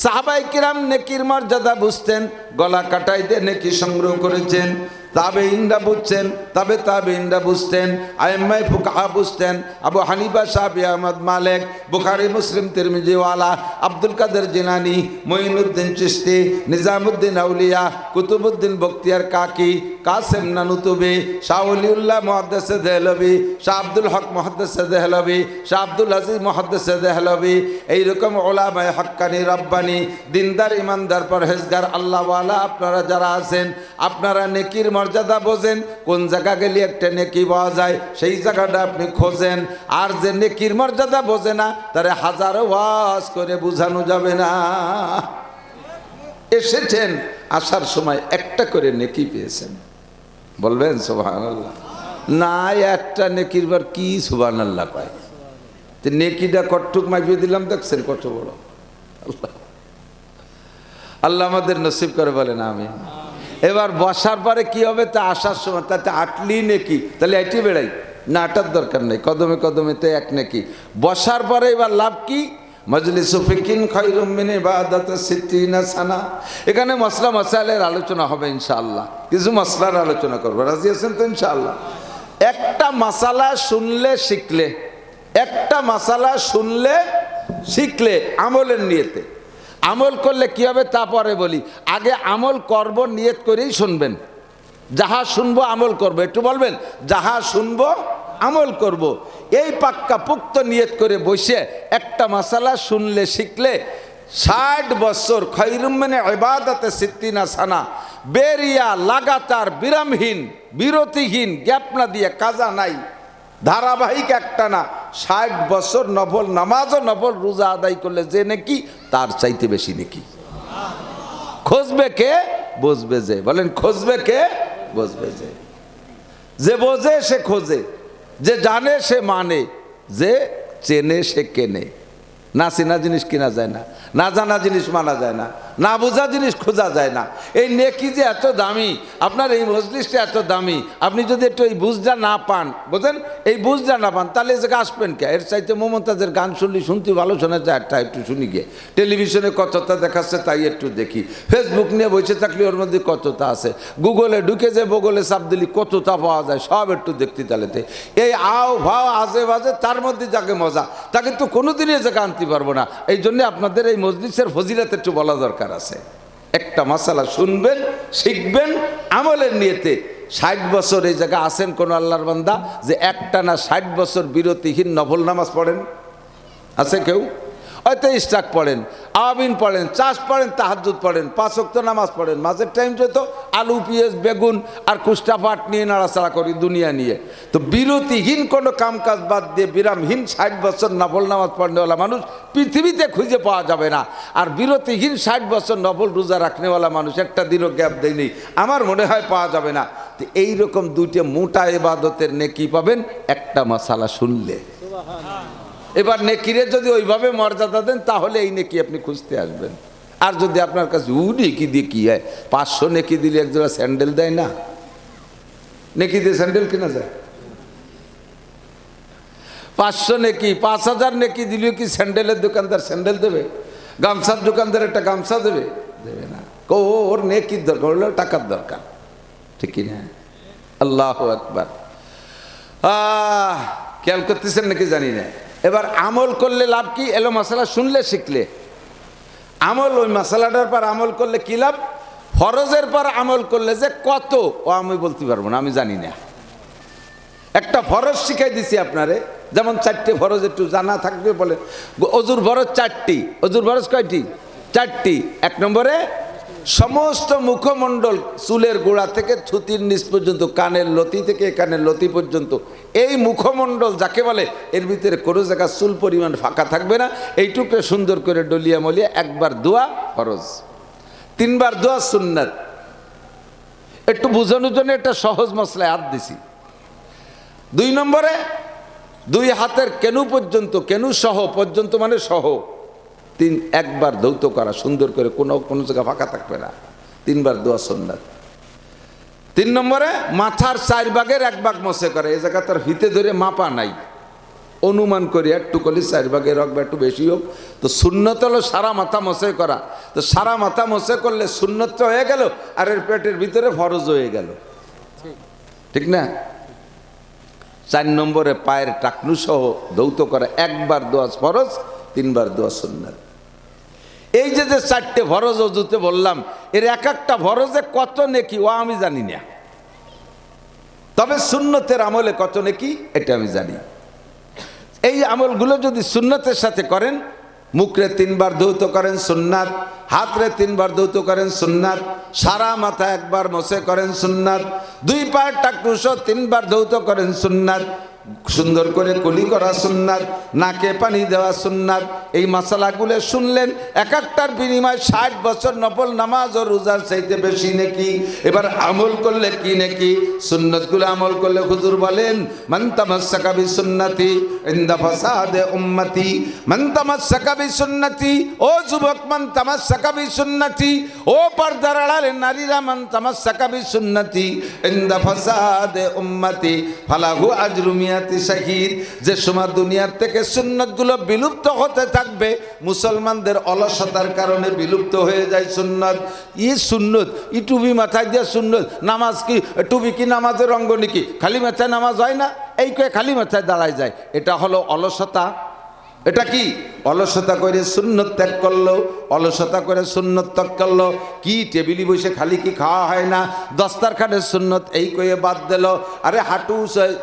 সাহাবায়ে কিরাম নেকির মর্যাদা বুঝতেন, গলা কাটাইতে নেকি সংগ্রহ করেছেন। তাবেঈনরা বুঝছেন, তাবেঈনরা বুঝতেন, আইম্মায়ে ফুকাহা বুঝতেন। আবু হানিফা, শাফিঈ, আহমদ, মালিক, বুখারী, মুসলিম, তিরমিজি ওয়ালা, আব্দুল কাদের জিলানী, মুঈনুদ্দিন চিশতি, নিজামুদ্দিন আউলিয়া, কুতুবুদ্দিন বখতিয়ার কাকি, কাসেম নানুতুবি, শাহ ওলিউল্লাহ মুহাদ্দিসে দেহলভী, শাহ আব্দুল হক মুহাদ্দিসে দেহলভী, শাহ আব্দুল আজিজ মুহাদ্দিসে দেহলভী, এইরকম উলামায়ে হক্কানি রব্বানি দিনদার ইমানদার পরহেজগার আল্লাহওয়ালা আপনারা যারা আছেন, আপনারা নেকির মর্যাদা বোঝেন। কোন জায়গা গেলে একটা নেকি পাওয়া যায় সেই জায়গাটা আপনি খোঁজেন। আর যে নেকির মর্যাদা বোঝে না তারে হাজারো ওয়াজ করে বোঝানো যাবে না। এসেছেন, আসার সময় একটা করে নেকি পেয়েছেন, বলবেন সুবহানাল্লাহ? না, একটা নেকির বার কি সুবহানাল্লাহ পায়? তো নেকিটা কটটুক মাইপিয়ে দিলাম, দেখছেন কত বড়। আল্লাহ আল্লাহ আমাদের নসিব করে, বলেন আমিন। এবার বসার পরে কি হবে, তা আসার সময় তাতে আটলি নেকি, তাহলে এটি বেড়াই না, আটার দরকার নেই, কদমে কদমেতে এক নেকি। বসার পরে এবার লাভ কি, মজলিসু ফিকিন খায়রুম মিন ইবাদাতি সিত্তিনা সানা। এখানে মসলা মসাইলের আলোচনা হবে ইনশাআল্লাহ, কিছু মসলার আলোচনা করবো, রাজি আছেন তো ইনশাআল্লাহ? একটা মাসালা শুনলে শিখলে, একটা মাসালা শুনলে শিখলে আমলের নিয়তে, আমল করলে কি হবে তারপরে বলি। আগে আমল করব নিয়ত করেই শুনবেন, যাহা শুনবো আমল করব। একটু বলবেন, যাহা শুনবো আমল করব। এই পাক্কা পুক্ত নিয়ত করে বসে একটা মাসালা শুনলে শিখলে 60 বছর খায়রুম মিন ইবাদাতি সিত্তিনা সানা, বেরিয়া লাগাতার বিরামহীন বিরতিহীন গ্যাপ না দিয়ে, কাজা নাই, ধারাবাহিক একটা না, 60 বছর নফল নামাজ ও নফল রোজা আদায় করলে যে নাকি, তার চাইতে বেশি নাকি। খুঁজবে কে, বুঝবে যে। বলেন, খুঁজবে কে, বুঝবে যে। যে বোঝে সে খোঁজে, যে জানে সে মানে, যে চেনে সে কেনে। না চেনা জিনিস কিনা যায় না, না জানা জিনিস মানা যায় না, না বোঝা জিনিস খোঁজা যায় না। এই নেকি যে এত দামি, আপনার এই মজলিসটা এত দামি, আপনি যদি একটু এই বুঝটা না পান, বোঝেন, এই বুঝটা না পান, তাহলে যে আসবেন কে? এর চাইতে মমতাজের গান শুনলে শুনতে ভালো শোনা যায়, একটা একটু শুনি গিয়ে। টেলিভিশনে কতটা দেখাচ্ছে তাই একটু দেখি, ফেসবুক নিয়ে বসে থাকলে ওর মধ্যে কতটা আছে, গুগলে ঢুকে যে বগলে চাপ দিলি কতটা পাওয়া যায়, সব একটু দেখতে তালেতে। এই আও ভাও আজে বাজে, তার মধ্যে যাকে মজা, তাকে তো কোনোদিনই যে আনতে পারবো না। এই জন্য আপনাদের এই মজলিসের ফজিলত একটু বলা দরকার আছে। একটা মাসালা শুনবেন, শিখবেন আমলের নিয়তে। 60 বছর এই জায়গায় আছেন কোন আল্লাহর বান্দা যে একটা না 60 বছর বিরতিহীন নফল নামাজ পড়েন? আছে কেউ? হয়তো ইস্টাক পড়েন, আমিন পড়েন, চাষ পড়েন, তাহাজ্জুদ পড়েন, 5 ওয়াক্ত নামাজ পড়েন, মাঝের টাইমটা তো আলু পেঁয়াজ বেগুন আর কুষ্টা পাট নিয়ে নাড়াচাড়া করি দুনিয়া নিয়ে। তো বিরতিহীন কোনো কাম কাজ বাদ দিয়ে বিরামহীন 60 বছর নফল নামাজ পড়নেওয়ালা মানুষ পৃথিবীতে খুঁজে পাওয়া যাবে না। আর বিরতিহীন 60 বছর নফল রোজা রাখনেওয়ালা মানুষ একটা দিনও গ্যাপ দেয়নি, আমার মনে হয় পাওয়া যাবে না। তো এইরকম দুইটা মোটা ইবাদতের নেকি পাবেন একটা মাসালা শুনলে। এবার নেকিরে যদি ওইভাবে মর্যাদা দেন তাহলে এই নেকি আপনি খুঁজতে আসবেন। আর যদি আপনার কাছে নেকি দিয়ে কি হয়, 500 নেকি দিলে একজোড়া স্যান্ডেল দেয় না? নেকি দিয়ে স্যান্ডেল কেনা যায়? 500 নেকি, 5000 নেকি দিলেও কি স্যান্ডেলের দোকানদার স্যান্ডেল দেবে? গামছার দোকানদার একটা গামছা দেবে? দেবে না। ওর নেকির দরকার হলো টাকার দরকার, ঠিক না? আল্লাহু আকবার। খেয়াল করতেছেন নাকি জানি না। এবার আমল করলে লাভ কি? এলো মশলা শুনলে শিখলে আমল, ওই মশলাটার পর আমল করলে কি লাভ? ফরজের পর আমল করলে যে কত, ও আমি বলতে পারবো না, আমি জানি না। একটা ফরজ শিখাই দিছি আপনারে, যেমন 4টে ফরজ একটু জানা থাকবে বলে। অজুর ফরজ 4টি। অজুর ফরজ কয়টি? 4টি। 1 নম্বরে সমস্ত মুখমণ্ডল, চুলের গোড়া থেকে থুতির নিচ পর্যন্ত, কানের লতি থেকে কানের লতি পর্যন্ত, এই মুখমণ্ডল যাকে বলে, এর ভিতরে কোনো জায়গা চুল পরিমাণ ফাঁকা থাকবে না। এইটুকু সুন্দর করে ডলিয়া মলিয়া একবার দোয়া ফরজ, 3 বার দোয়া সুন্নাত। একটু বোঝানোর জন্য একটা সহজ মশলায় হাত দিছি। 2 নম্বরে 2 হাতের কেনু পর্যন্ত, কেনু সহ পর্যন্ত মানে সহ, একবার ধৌত করা সুন্দর করে, কোনো জায়গা ফাঁকা থাকবে না, 3 বার দোয়া সুন্নাত। 3 নম্বরে মাথার 4 ভাগের 1 ভাগ মসে করে। এই জায়গা তার হিতে ধরে মাপা নাই, অনুমান করি একটু করলে 4 ভাগের হোক বা একটু বেশি হোক। তো সুন্নত হলো সারা মাথা মসে করা। তো সারা মাথা মসে করলে সুন্নত হয়ে গেল, আর এর পেটের ভিতরে ফরজ হয়ে গেল, ঠিক না? 4 নম্বরে পায়ের টাকনু সহ ধৌত করা, 1 বার দোয়া ফরজ, 3 বার দোয়া সুন্নাত। এই যে 4টে ফরজ অজুতে বললাম, এর এক একটা ফরজে কত নেকি ও আমি জানি না, তবে সুন্নতের আমলে কত নেকি এটা আমি জানি। এই আমলগুলো যদি সুন্নতের সাথে করেন, মুখরে 3 বার ধৌত করেন সুন্নাত, হাতরে 3 বার ধৌত করেন সুন্নাত, সারা মাথা 1 বার মসে করেন সুন্নাত, 2 পায়ের টাকনু সহ 3 বার ধৌত করেন সুন্নাত, সুন্দর করে কুলি করা সুন্নাত, নাকে পানি দেওয়া সুন্নাত। এই মশলাগুলো শুনলেন, এক একটার বিনিময় 60 বছর নফল নামাজ ও রোজার চাইতে বেশি নাকি। এবার আমল করলে কি নাকি? সুন্নতগুলো আমল করলে হুজুর বলেন, মান তামাসসাকা বিসুন্নতি ইনদা ফাসাদে উম্মতি, মান তামাসসাকা বিসুন্নতি, ও যুবক, মান তামাসসাকা বিসুন্নতি, ও পর্দার আড়ালে নারীরা, মান তামাসসাকা বিসুন্নতি ইনদা ফাসাদে উম্মতি ফালাহু আজরু মিয়াতি শাহিদ। যে সময় দুনিয়ার থেকে সুন্নতগুলো বিলুপ্ত হতে থাকবে, মুসলমানদের অলসতার কারণে বিলুপ্ত হয়ে যায় সুন্নত। সুন্নত, টুপি মাথায় দিয়ে সুন্নত, নামাজ কি টুপি কি নামাজের অঙ্গ নাকি? খালি মাথায় নামাজ হয় না, এই কয়ে খালি মাথায় দাঁড়ায় যায়, এটা হলো অলসতা। এটা কি? অলসতা করে সুন্নত ত্যাগ করলো, অলসতা করে সুন্নত ত্যাগ করলো। কি টেবিলি বসে খালি কি খাওয়া হয় না? দস্তারখানের সুন্নত এই কয়ে বাদ দিল। আরে হাঁটু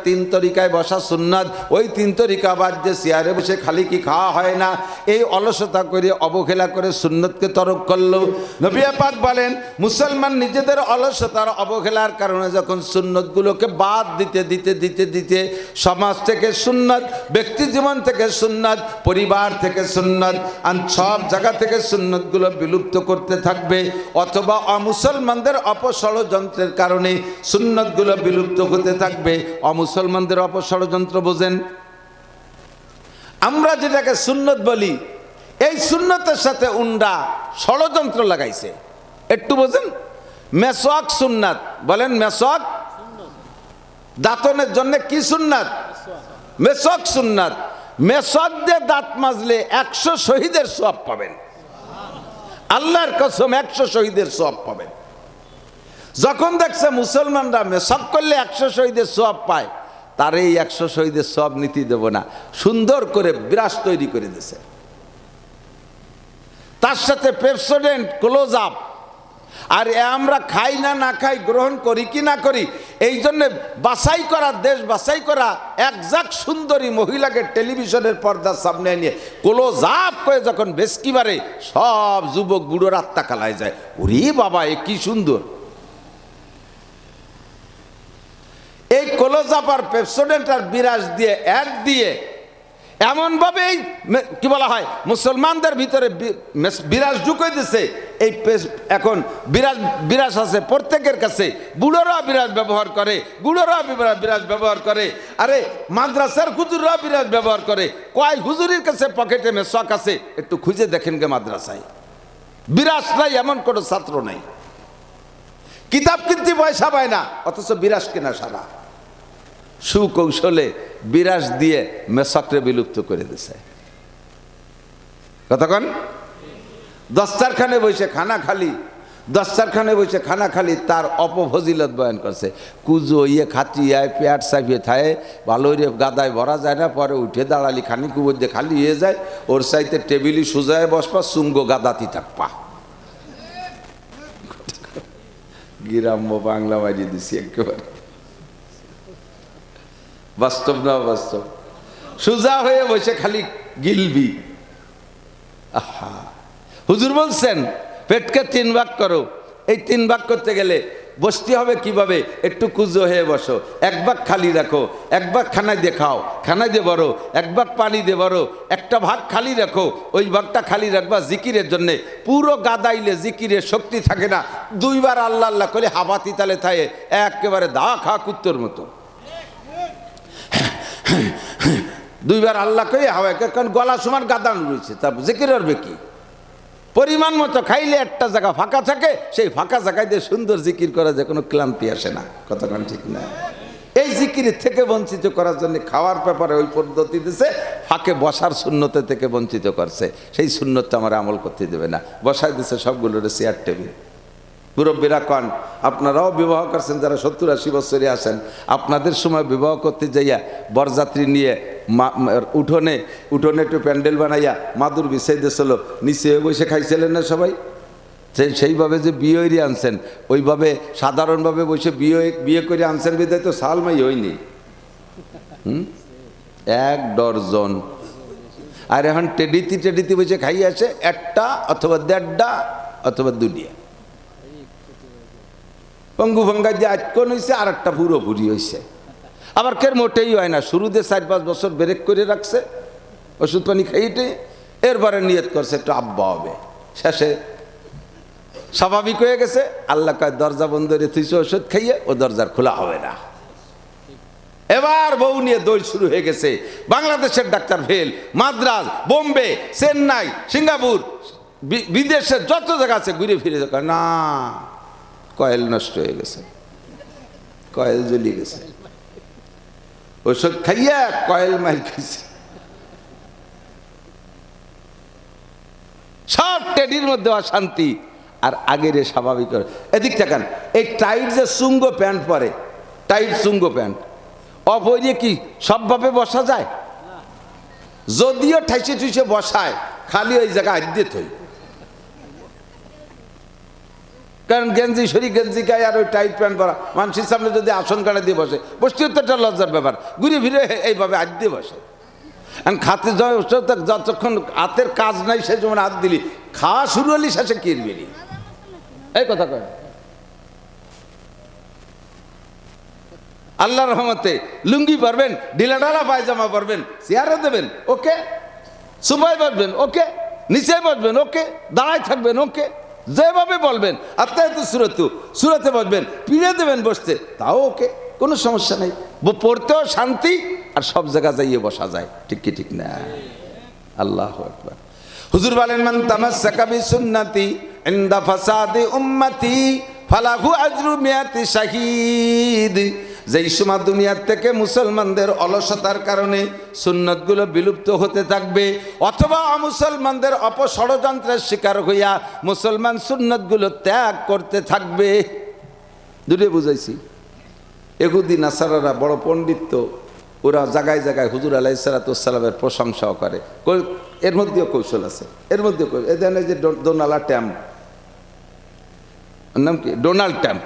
3 তরিকায় বসা সুন্নত, ওই 3 তরিকা বাদ দিয়ে চেয়ারে বসে খালি কি খাওয়া হয় না? এই অলসতা করে অবহেলা করে সুন্নতকে তরক করলো। নবী পাক বলেন, মুসলমান নিজেদের অলসতার অবহেলার কারণে যখন সুন্নতগুলোকে বাদ দিতে দিতে দিতে দিতে সমাজ থেকে সুন্নত, ব্যক্তি জীবন থেকে সুন্নত, পরিবার থেকে সুন্নত, আর সব জায়গা থেকে সুন্নতগুলো বিলুপ্ত করতে থাকবে, অথবা অমুসলমানদের অপষড়যন্ত্রের কারণে সুন্নতগুলো বিলুপ্ত হতে থাকবে। অমুসলমানদের অপষড়যন্ত্র বোঝেন? আমরা যেটাকে সুন্নত বলি, এই সুন্নতের সাথে উন্ডা ষড়যন্ত্র লাগাইছে, একটু বোঝেন? মেসওয়াক সুন্নাত, বলেন মেসওয়াক, দাঁতনের জন্য কি সুন্নাত? মেসওয়াক সুন্নাত। মেসওয়াক দিয়ে দাঁত মাজলে 100 শহীদের সওয়াব পাবেন, আল্লাহর কসম 100 শহীদের সওয়াব পাবেন। যখন দেখছে মুসলমানরা মেসওয়াক করলে 100 শহীদের সওয়াব পায়, তার এই 100 শহীদের সওয়াব নীতি দেব না, সুন্দর করে বিরাস তৈরি করে দিয়েছে। তার সাথে পেপসোডেন্ট, ক্লোজ আপ। আর আমরা খাই না না খাই, গ্রহণ করি কি না করি, এই জন্যে বাছাই করা, দেশ বাছাই করা একজাক সুন্দরী মহিলাকে টেলিভিশনের পর্দার সামনে নিয়ে ক্লোজ আপ করে যখন বেশকি বারে, সব যুবক বুড়োর আত্মা কালায় যায়, ওরে বাবা এ কি সুন্দর। এই ক্লোজ আপ আর পেপসোডেন্ট আর বিরাজ দিয়ে অ্যাড দিয়ে এমনভাবে কি বলা হয়, মুসলমানদের ভিতরে বিরাজ ঢুকিয়ে দিছে। এই এখন বিরাজ আছে প্রত্যেকের কাছে, বুড়োরা বিরাজ ব্যবহার করে, বুড়োরা বিরাজ ব্যবহার করে, আরে মাদ্রাসার হুজুররা বিরাজ ব্যবহার করে। কয় হুজুরের কাছে পকেটে মেসওয়াক আছে? একটু খুঁজে দেখেন গে মাদ্রাসায়। বিরাজ নাই এমন কোনো ছাত্র নাই, কিতাব কিনতে পয়সা পায় না, অথচ বিরাজ কেনা সারা। সুকৌশলে বিরাজ দিয়ে মেসওয়াকরে বিলুপ্ত করে দিছে। কতক্ষণ দস্তারখানে বসে খানা খালি, দস্তারখানে বসে খানা খালি তার অপফজিলত বয়ান করছে। কুজো ইয়ে খাচিয়ায় পেট চাপিয়ে থায় ভালো রে গাদায় ভরা যায় না, পরে উঠে দাঁড়ালি খানি কুবর দিয়ে খালি হয়ে যায়, ওর সাইতে টেবিলি সুজায় বসপা সুঙ্গ গাদাতি থাকপা। গ্রাম্য বাংলা বাজিয়ে দিছি একেবারে, বাস্তব না বাস্তব। সুজা হয়ে বসে খালি গিলবি। আহা, হুজুর বলছেন পেটকে 3 ভাগ করো। এই 3 ভাগ করতে গেলে বসতে হবে কিভাবে? একটু কুজো হয়ে বসো, 1 ভাগ খালি রাখো, 1 ভাগ খানায় দিয়ে খাও, খানায় দিয়ে বড়ো, 1 ভাগ পানি দিয়ে বড়ো, একটা ভাগ খালি রাখো, ওই ভাগটা খালি রাখবা জিকিরের জন্যে। পুরো গাদাইলে জিকিরের শক্তি থাকে না। 2 বার আল্লাহ আল্লাহ করে হাবাতি তালে থায়ে একেবারে দা খা কুত্তর মতো। 2 বার আল্লাহ করে হাওয়া, কারণ গলা সমান গাদানো রয়েছে, তারপর জিকির করবে কি? পরিমাণ মতো খাইলে একটা জায়গা ফাঁকা থাকে, সেই ফাঁকা জায়গায় দিয়ে সুন্দর জিকির করা যায়, কোনো ক্লান্তি আসে না। কতক্ষণ ঠিক না? এই জিকিরের থেকে বঞ্চিত করার জন্য খাওয়ার ব্যাপারে ওই পদ্ধতি দিছে, ফাঁকে বসার শূন্যতে থেকে বঞ্চিত করছে। সেই শূন্যতে আমার আমল করতে দেবে না, বসায় দিছে সবগুলোর চেয়ার টেবিল। মুরব্বীরা কন, আপনারাও বিবাহ করছেন, যারা 70-80 বছরে আছেন, আপনাদের সময় বিবাহ করতে যাইয়া বরযাত্রী নিয়ে উঠোনে একটু প্যান্ডেল বানাইয়া মাদুর বিছাই দিয়েছিল, নিচে বসে খাইছিলেন না সবাই? সেইভাবে যে বিয়ে আনছেন, ওইভাবে সাধারণভাবে বসে বিয়ে করে আনছেন বিদায় তো সালমাই হয়নি। 1 ডজন। আর এখন টেডিতে বসে খাই আছে 1টা অথবা 1.5টা অথবা 2টা। পঙ্গু ভঙ্গা দিয়ে আজকন হয়েছে, আর একটা পুরোপুরি হয়েছে। আবার কের মোটেই হয় না, শুরুতে 4-5 বছর ব্রেক করে রাখছে ওষুধ পানি খাইতে, এরপরে নিয়ত করছে একটু আব্বা হবে, শেষে স্বাভাবিক হয়ে গেছে। আল্লাহ কয় দরজা বন্ধ রেখেছে, ওষুধ খাইয়ে ও দরজার খোলা হবে না। এবার বউ নিয়ে দৌড় শুরু হয়ে গেছে। বাংলাদেশের doctor fail, Madras, Bombay, Chennai, Singapore, বিদেশের যত জায়গা আছে ঘুরে ফিরে কয় না, কয়েল নষ্ট হয়ে গেছে, কয়েল জ্বলিয়ে গেছে। ওষুধ খাইয়া কয়েল মাইল খাইছে। সব টেডির মধ্যে অশান্তি, আর আগের স্বাভাবিক। এদিক থাকান, এই টাইট যে চুঙ্গ প্যান্ট পরে, টাইট চুঙ্গ প্যান্ট অপরিয়ে কি সবভাবে বসা যায়? যদিও ঠাইসে ঠুইসে বসায়, খালি ওই জায়গা আদ্যে থই। কারণ গেঞ্জি শরীর গেঞ্জি গায়ে আর ওই টাইট প্যান্ট পরা মানুষের সামনে যদি আসন কাটা দিয়ে বসে, বসতেও তো একটা লজ্জার ব্যাপার। ঘুরে ফিরে এইভাবে হাত দিয়ে বসে। খাতে যতক্ষণ হাতের কাজ নাই সে যেমন হাত দিলি, খাওয়া শুরু হলি শেষে কিরবিলি। এই কথা কয় আল্লাহর রহমতে লুঙ্গি পারবেন, ঢিলাঢালা পায়জামা পারবেন, চেয়ারও দেবেন ওকে, সুপায় বসবেন ওকে, নিচে বসবেন ওকে, দাঁড়ায় থাকবেন ওকে, যেভাবে বলবেন। আপনার তো সুরতে বসবেন, পিড়ে দেবেন বসতে, তাও ওকে, কোনো সমস্যা নেই। পড়তেও শান্তি, আর সব জায়গা যাইয়ে বসা যায়। ঠিক কি ঠিক না? আল্লাহু আকবার। হুজুর বলেন, মান তামাসসাকা বিসুন্নতি ইনদা ফাসাদি উম্মতি ফালাহু আজরু মিয়াতি শাহীদ। যেই সময় দুনিয়ার থেকে মুসলমানদের অলসতার কারণে সুন্নতগুলো বিলুপ্ত হতে থাকবে, অথবা মুসলমানদের অপষড়যন্ত্রের শিকার হইয়া মুসলমান সুন্নতগুলো ত্যাগ করতে থাকবে। দুটো বুঝাইছি। ইহুদি নাসারারা বড় পণ্ডিত, ওরা জায়গায় জায়গায় হুজুর আলাইহিস সালামের প্রশংসাও করে। এর মধ্যেও কৌশল আছে, এর মধ্যেও এদের যে ডোনাল্ড ট্রাম্প, নাম কি, ডোনাল্ড ট্রাম্প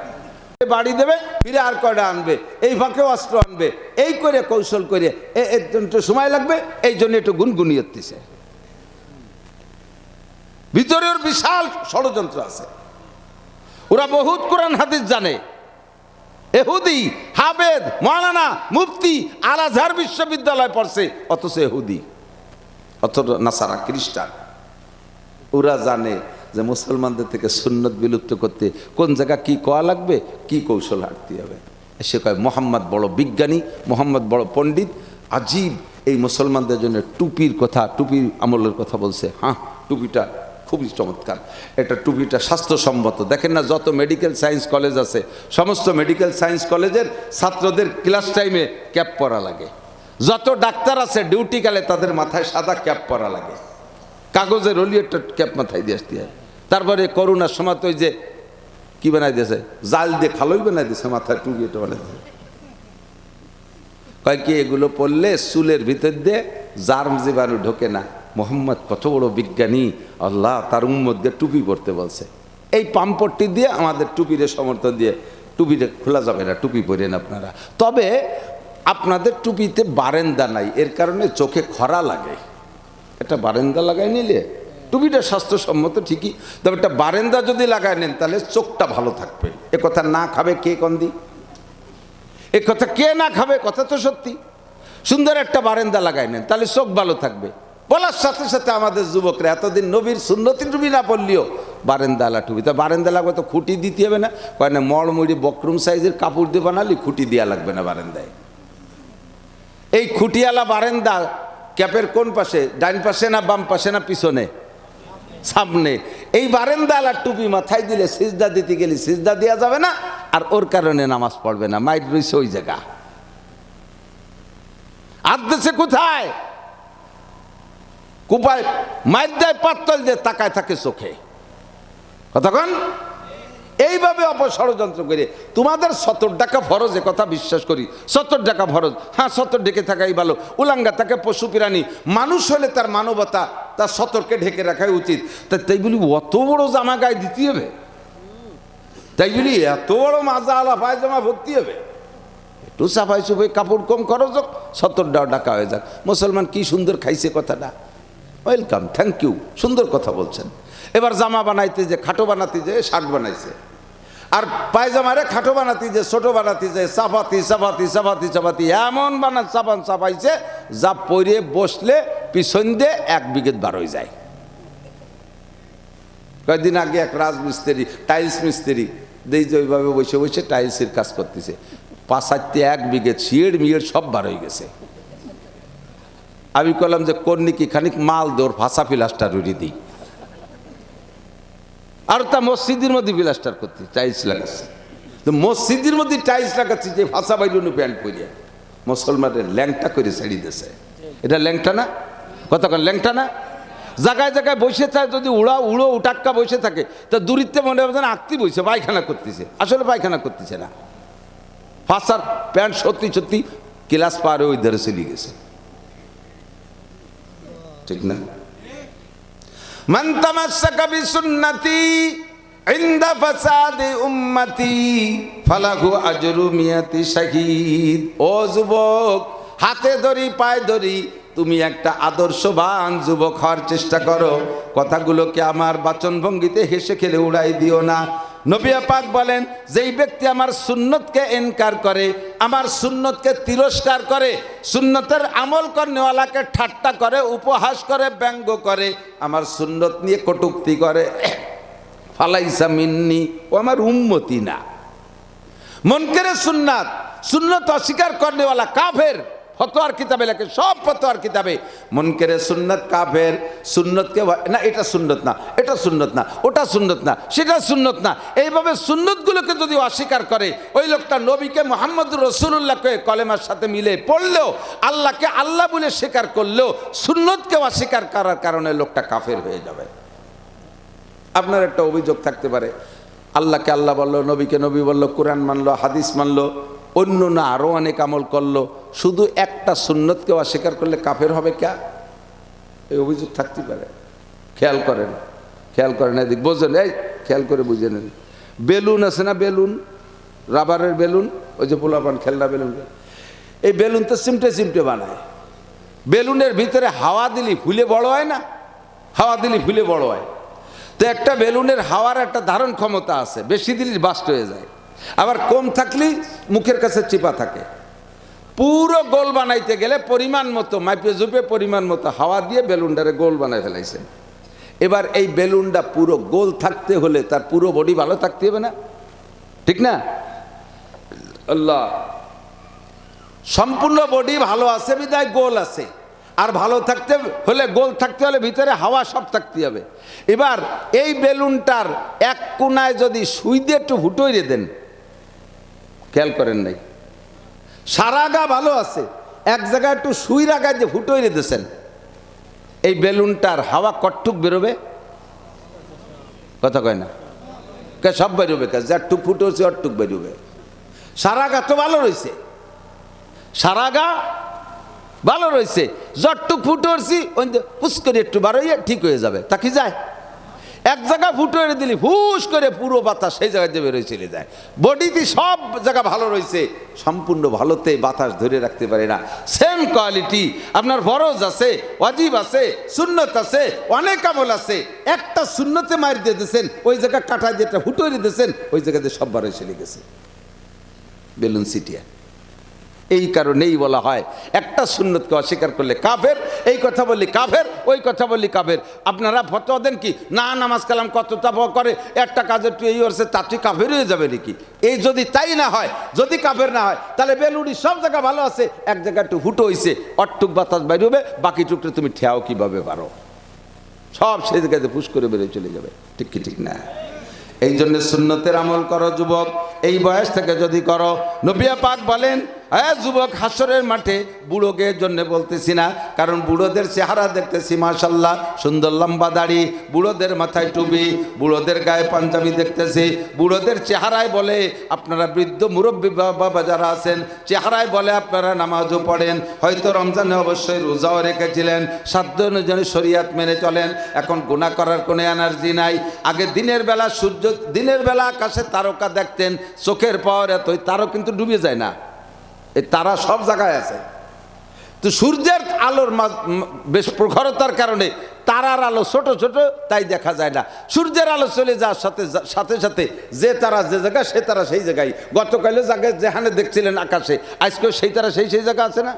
বাড়ি দেবে, ফিরে আর কয়টা আনবে, এই ফাঁকে অস্ত্র আনবে, এই করে কৌশল করে একটু সময় লাগবে, এই জন্য একটু গুনগুনিয়েছে। ভিতরে ওর বিশাল ষড়যন্ত্র আছে। ওরা বহুত কোরআন হাদিস জানে। এহুদি, হাফেজ, মাওলানা, মুফতি, আল আজহার বিশ্ববিদ্যালয় পড়ছে, অথচ এহুদি, অথচ নাসারা খ্রিস্টান। ওরা জানে যে মুসলমানদের থেকে সুন্নত বিলুপ্ত করতে কোন জায়গা কি কোয়া লাগবে, কি কৌশল হাঁটতে হবে। সে কয় মোহাম্মদ বড় বিজ্ঞানী, মোহাম্মদ বড় পণ্ডিত, আজীব এই মুসলমানদের জন্য টুপির কথা, টুপির আমলের কথা বলছে। হ্যাঁ, টুপিটা খুবই চমৎকার, এটা টুপিটা স্বাস্থ্যসম্মত। দেখেন না, যত মেডিকেল সায়েন্স কলেজ আছে, সমস্ত মেডিকেল সায়েন্স কলেজের ছাত্রদের ক্লাস টাইমে ক্যাপ পরা লাগে। যত ডাক্তার আছে ডিউটিকালে তাদের মাথায় সাদা ক্যাপ পরা লাগে, কাগজের হলি একটা ক্যাপ মাথায় দিয়ে আসতে হয়। তারপরে করোনার সময় তো ওই যে কি বানাই দিয়েছে, জাল দিয়ে খালোই বানাই দিয়েছে, মাথায় টুপি এটা বানাই দিয়েছে। কয় কি এগুলো পড়লে চুলের ভিতর দিয়ে জার্ম জীবাণু ঢোকে না। মোহাম্মদ কত বড় বিজ্ঞানী, আল্লাহ তার উম্মতদের টুপি পরতে বলছে। এই পাম্পট্টি দিয়ে আমাদের টুপিরে সমর্থন দিয়ে, টুপিটা খোলা যাবে না, টুপি পরেন আপনারা। তবে আপনাদের টুপিতে বারেন্দা নাই, এর কারণে চোখে খরা লাগে। একটা বারেন্দা লাগাই নিলে টুপিটা স্বাস্থ্যসম্মত ঠিকই, তবে একটা বারেন্দা যদি লাগাই নেন তাহলে চোখটা ভালো থাকবে। এ কথা না খাবে কে কন্দি, এ কথা কে না খাবে, কথা তো সত্যি। সুন্দর একটা বারেন্দা লাগাই নেন তাহলে চোখ ভালো থাকবে। বলার সাথে সাথে আমাদের যুবকরা এতদিন নবীর সুন্নতি টুপি না পড়লেও বারেন্দালা টুপি, তা বারেন্দা লাগবে তো খুঁটি দিতে হবে না, কয় না মড়মুড়ি বকরুম সাইজের কাপড় দিয়ে বানালি খুঁটি দেওয়া লাগবে না বারেন্দায়। এই খুঁটিয়ালা বারেন্দা ক্যাপের কোন পাশে, ডাইন পাশে না বাম পাশে না পিছনে, সামনে। এই বারেন্দালা টুপি মাথায় দিলে সিজদা দিতে গেলে সিজদা দেওয়া যাবে না, আর ওর কারণে নামাজ পড়বে না, মাইর রয়েছে ওই জায়গা। আদেশে কোথায় কুপায় মাইর দেয়, পাত্তল দিয়ে তাকায় থাকে চোখে, কতক্ষণ এইভাবে অপষড়যন্ত্র করে। তোমাদের 70 টাকা ফরজ, কথা বিশ্বাস করি, 70 টাকা ফরজ। হ্যাঁ 70 ঢেকে থাকাই ভালো। উলাঙ্গা তাকে পশু প্রাণী, মানুষ হলে তার মানবতা, তার 70কে ঢেকে রাখাই উচিত। তাই বলি অত বড় জামা গায়ে দিতে হবে, তাই বলি এত বড় মাজা আলা পায়জামা ভর্তি হবে, একটু সাফাই সুফাই কাপড় কম খরচ হোক, 70 টাকা হয়ে যাক। মুসলমান কি সুন্দর খাইছে কথাটা, ওয়েলকাম, থ্যাংক ইউ, সুন্দর কথা বলছেন। এবার জামা বানাইতে যে খাটো বানাতে যে শার্ট বানাইছে, আর পায়জামারে খাটো বানাতে যে ছোট বানাতে যে চাপাতি চাপাতি চাপাতি চাপাতি এমন চাপান চাপাইছে যা পরে বসলে পিছন দিয়ে 1 বিঘে বার হয়ে যায়। কয়েকদিন আগে এক রাজমিস্ত্রি, টাইলস মিস্ত্রি দেই যে ওইভাবে বসে বসে টাইলসের কাজ করতেছে, 5-7 1 বিঘে ছিঁড় মিড় সব বার হয়ে গেছে। আমি বললাম যে কর্নি কি খানিক মাল দৌড় ফাঁসা প্লাস্টার উড়িয়ে দিই, আর তা মসজিদের মধ্যে প্লাস্টার করতে টাইলস লাগাচ্ছে। তো মসজিদের মধ্যে টাইলস লাগাচ্ছি যে ফাঁসা বাইরুনি প্যান্ট পরিয়া, মুসলমানের ল্যাংটা করে ছেড়ে দিয়েছে। এটা ল্যাংটা না, কতক্ষণ ল্যাংটা না? জায়গায় জায়গায় বসে থাকে, যদি উড়ো উটাক্কা বসে থাকে তা দূরিত্বে মনে হবে যেন আঁকতি বসে পায়খানা করতেছে, আসলে পায়খানা করতেছে না। ফাঁসার প্যান্ট সত্যি সত্যি ক্লাস পারে ওই ধারে চলে গেছে, ঠিক না? মান তামাসসাকা বিসুন্নতি ইনদা ফাসাদি উম্মতি ফালাহু আজরু মিয়াতি শাহীদ। ও যুবক, হাতে ধরি পায়ে ধরি তুমি একটা আদর্শবান যুবক হওয়ার চেষ্টা করো। কথাগুলোকে আমার বাচনভঙ্গিতে হেসে খেলে উড়াই দিও না। নবী পাক বলেন, যেই ব্যক্তি আমার সুন্নতকে ইনকার করে, আমার সুন্নতকে তিরস্কার করে, সুন্নতের আমল করনেওয়ালাকে ঠাট্টা করে, উপহাস করে, ব্যঙ্গ করে, আমার সুন্নত নিয়ে কটূক্তি করে, ফালাইসা মিন্নি, ও আমার উম্মতি না। মুনকারে সুন্নাত, সুন্নত অস্বীকার করনেওয়ালা কাফের। ফতোয়ার কিতাবে লেখে, সব ফতোয়ার কিতাবে, মুনকারে সুন্নাত কাফের। সুন্নতকে না, এটা সুন্নত না, এটা সুন্নত না, ওটা সুন্নত না, সেটা সুন্নত না, এইভাবে সুন্নতগুলোকে যদি অস্বীকার করে, ওই লোকটা নবীকে মুহাম্মদুর রাসূলুল্লাহকে কলেমার সাথে মিলে পড়লেও, আল্লাহকে আল্লাহ বলে স্বীকার করলেও, সুন্নতকে অস্বীকার করার কারণে লোকটা কাফের হয়ে যাবে। আপনার একটা অভিযোগ থাকতে পারে, আল্লাহকে আল্লাহ বললো, নবীকে নবী বললো, কোরআন মানলো, হাদিস মানলো, অন্য না আরও অনেক আমল করলো, শুধু একটা সুন্নতকে অস্বীকার করলে কাফের হবে কে? এই অভিযোগ থাকতে পারে। খেয়াল করেন, খেয়াল করেন, এদিক বোঝেন, এই খেয়াল করে বুঝে নেন। বেলুন আছে না, বেলুন, রাবারের বেলুন, ওই যে পোলাপান খেলনা বেলুন, এই বেলুন তো চিমটে চিমটে বানায়। বেলুনের ভিতরে হাওয়া দিলি ফুলে বড় হয় না, হাওয়া দিলি ফুলে বড় হয়। তো একটা বেলুনের হাওয়ার একটা ধারণ ক্ষমতা আছে, বেশি দিলি বাস্ট হয়ে যায়, আবার কম থাকলে মুখের কাছে চিপা থাকে। পুরো গোল বানাইতে গেলে পরিমাণ মতো মাইপে জুপে পরিমাণ মতো হাওয়া দিয়ে বেলুনটারে গোল বানাই ফেলাইছে। এবার এই বেলুনটা পুরো গোল থাকতে হলে তার পুরো বডি ভালো থাকতে হবে না, ঠিক না? আল্লাহ সম্পূর্ণ বডি ভালো আছে বিধায় গোল আছে, আর ভালো থাকতে হলে, গোল থাকতে হলে ভিতরে হাওয়া সব থাকতে হবে। এবার এই বেলুনটার এক কোনায় যদি সুই দিয়ে একটু ফুটোইরে দেন, খেয়াল করেন নাই, সারা গা ভালো আছে, এক জায়গায় একটু সুই রাখায় যে ফুটোইরে দিয়েছেন, এই বেলুনটার হাওয়া কটটুক বেরোবে? কথা কয় না, কে সব বেরোবে, কে যারটুক ফুটে হচ্ছে অটুক বেরোবে। সারা গা তো ভালো রয়েছে, সারা গা ভালো রয়েছে, যতটুক ফুটে উঠছি ওই পুস করে একটু বার হইয়া ঠিক হয়ে যাবে, তা কি যায়? এক জায়গা ফুটো এনে দিলি ফুস করে পুরো বাতাস সেই জায়গায় যে বেরোয় চলে যায়। বডিতে সব জায়গা ভালো রয়েছে, সম্পূর্ণ ভালোতে বাতাস ধরে রাখতে পারে না। সেম কোয়ালিটি আপনার ফরজ আছে, ওয়াজিব আছে, সুন্নত আছে, অনেক আমল আছে, একটা সুন্নতে মার দিয়ে দিয়েছেন, ওই জায়গা কাটায় যেটা ফুটো এনে দিয়েছেন ওই জায়গাতে সব বার হয়ে চলে গেছে বেলুন সিটিয়া। এই কারণেই বলা হয় একটা সুন্নতকে অস্বীকার করলে কাফের, এই কথা বললি কাফের, ওই কথা বললি কাফের। আপনারা ফতোয়া দেন কি না নামাজ কালাম কতটা করে একটা কাজের তুই এই করছে তা তুই কাফের হয়ে যাবে নাকি? এই যদি তাই না হয়, যদি কাফের না হয়, তাহলে বেলুড়ি সব জায়গা ভালো আছে, এক জায়গা একটু ফুটো হয়েছে, অটুক বাতাস বাইরে হবে, বাকি টুকরে তুমি ঠেয়াও কিভাবে পারো, সব সেই জায়গাতে ফুস করে বেরিয়ে চলে যাবে। ঠিক কি ঠিক না? এই জন্য সুন্নতের আমল করো যুবক, এই বয়স থেকে যদি করো। নবী পাক বলেন, হ্যাঁ যুবক, হাসরের মাঠে বুড়োকে জন্য বলতেছি না, কারণ বুড়োদের চেহারা দেখতেছি মাশাল্লাহ সুন্দর লম্বা দাড়ি, বুড়োদের মাথায় টুপি, বুড়োদের গায়ে পাঞ্জাবি দেখতেছি, বুড়োদের চেহারায় বলে আপনারা বৃদ্ধ মুরব্বী বাবা যারা আছেন চেহারায় বলে আপনারা নামাজও পড়েন, হয়তো রমজানে অবশ্যই রোজাও রেখেছিলেন, সাধ্য অনুযায়ী শরিয়াত মেনে চলেন, এখন গুনাহ করার কোনো এনার্জি নাই। আগে দিনের বেলা সূর্য, দিনের বেলা আকাশে তারকা দেখতেন, চোখের পাওয়ার এতই, তারও কিন্তু ডুবে যায় না, এই তারা সব জায়গায় আছে। তো সূর্যের আলোর বেশ প্রখরতার কারণে তারার আলো ছোট ছোট, তাই দেখা যায় না। সূর্যের আলো চলে যাওয়ার সাথে সাথে সাথে যে তারা যে জায়গায় সে তারা সেই জায়গায়, গতকালে জায়গায় যেখানে দেখছিলেন আকাশে, আজকেও সেই তারা সেই সেই জায়গা আছে না?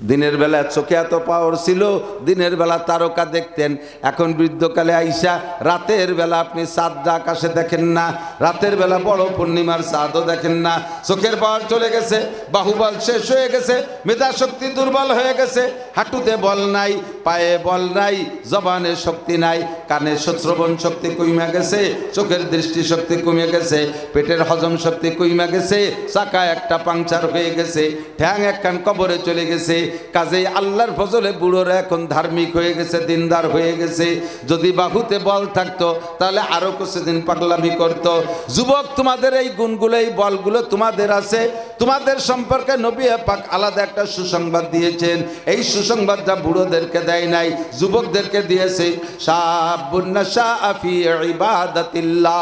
দিনের বেলা চোখে এত পাওয়ার ছিল, দিনের বেলা তারকা দেখতেন, এখন বৃদ্ধকালে আইসা রাতের বেলা আপনি চাঁদটা আকাশে দেখেন না, রাতের বেলা বড় পূর্ণিমার চাঁদও দেখেন না, চোখের পাওয়ার চলে গেছে, বাহুবল শেষ হয়ে গেছে, মেধা শক্তি দুর্বল হয়ে গেছে, হাঁটুতে বল নাই, পায়ে বল নাই, জবানে শক্তি নাই, কানে শ্রবণ শক্তি কমে গেছে, চোখের দৃষ্টি শক্তি কমে গেছে, পেটের হজম শক্তি কমে গেছে, চাকা একটা পাংচার হয়ে গেছে, ঠ্যাং একখান কবরে চলে গেছে। কাজেই আল্লাহর ফজলে বুড়োরা এখন ধার্মিক হয়ে গেছে, দিনদার হয়ে গেছে। যদি বাহুতে বল থাকতো তাহলে আরো কিছুদিন পাগলামি করতো। যুবক, তোমাদের এই গুণগুলো, এই বলগুলো তোমাদের আছে, তোমাদের সম্পর্কে নবী পাক আলাদা একটা সুসংবাদ দিয়েছেন। এই সুসংবাদটা বুড়োদেরকে দেয় নাই, যুবকদেরকে দিয়েছে। শাবুন নাশা ফি ইবাদাতিল্লাহ,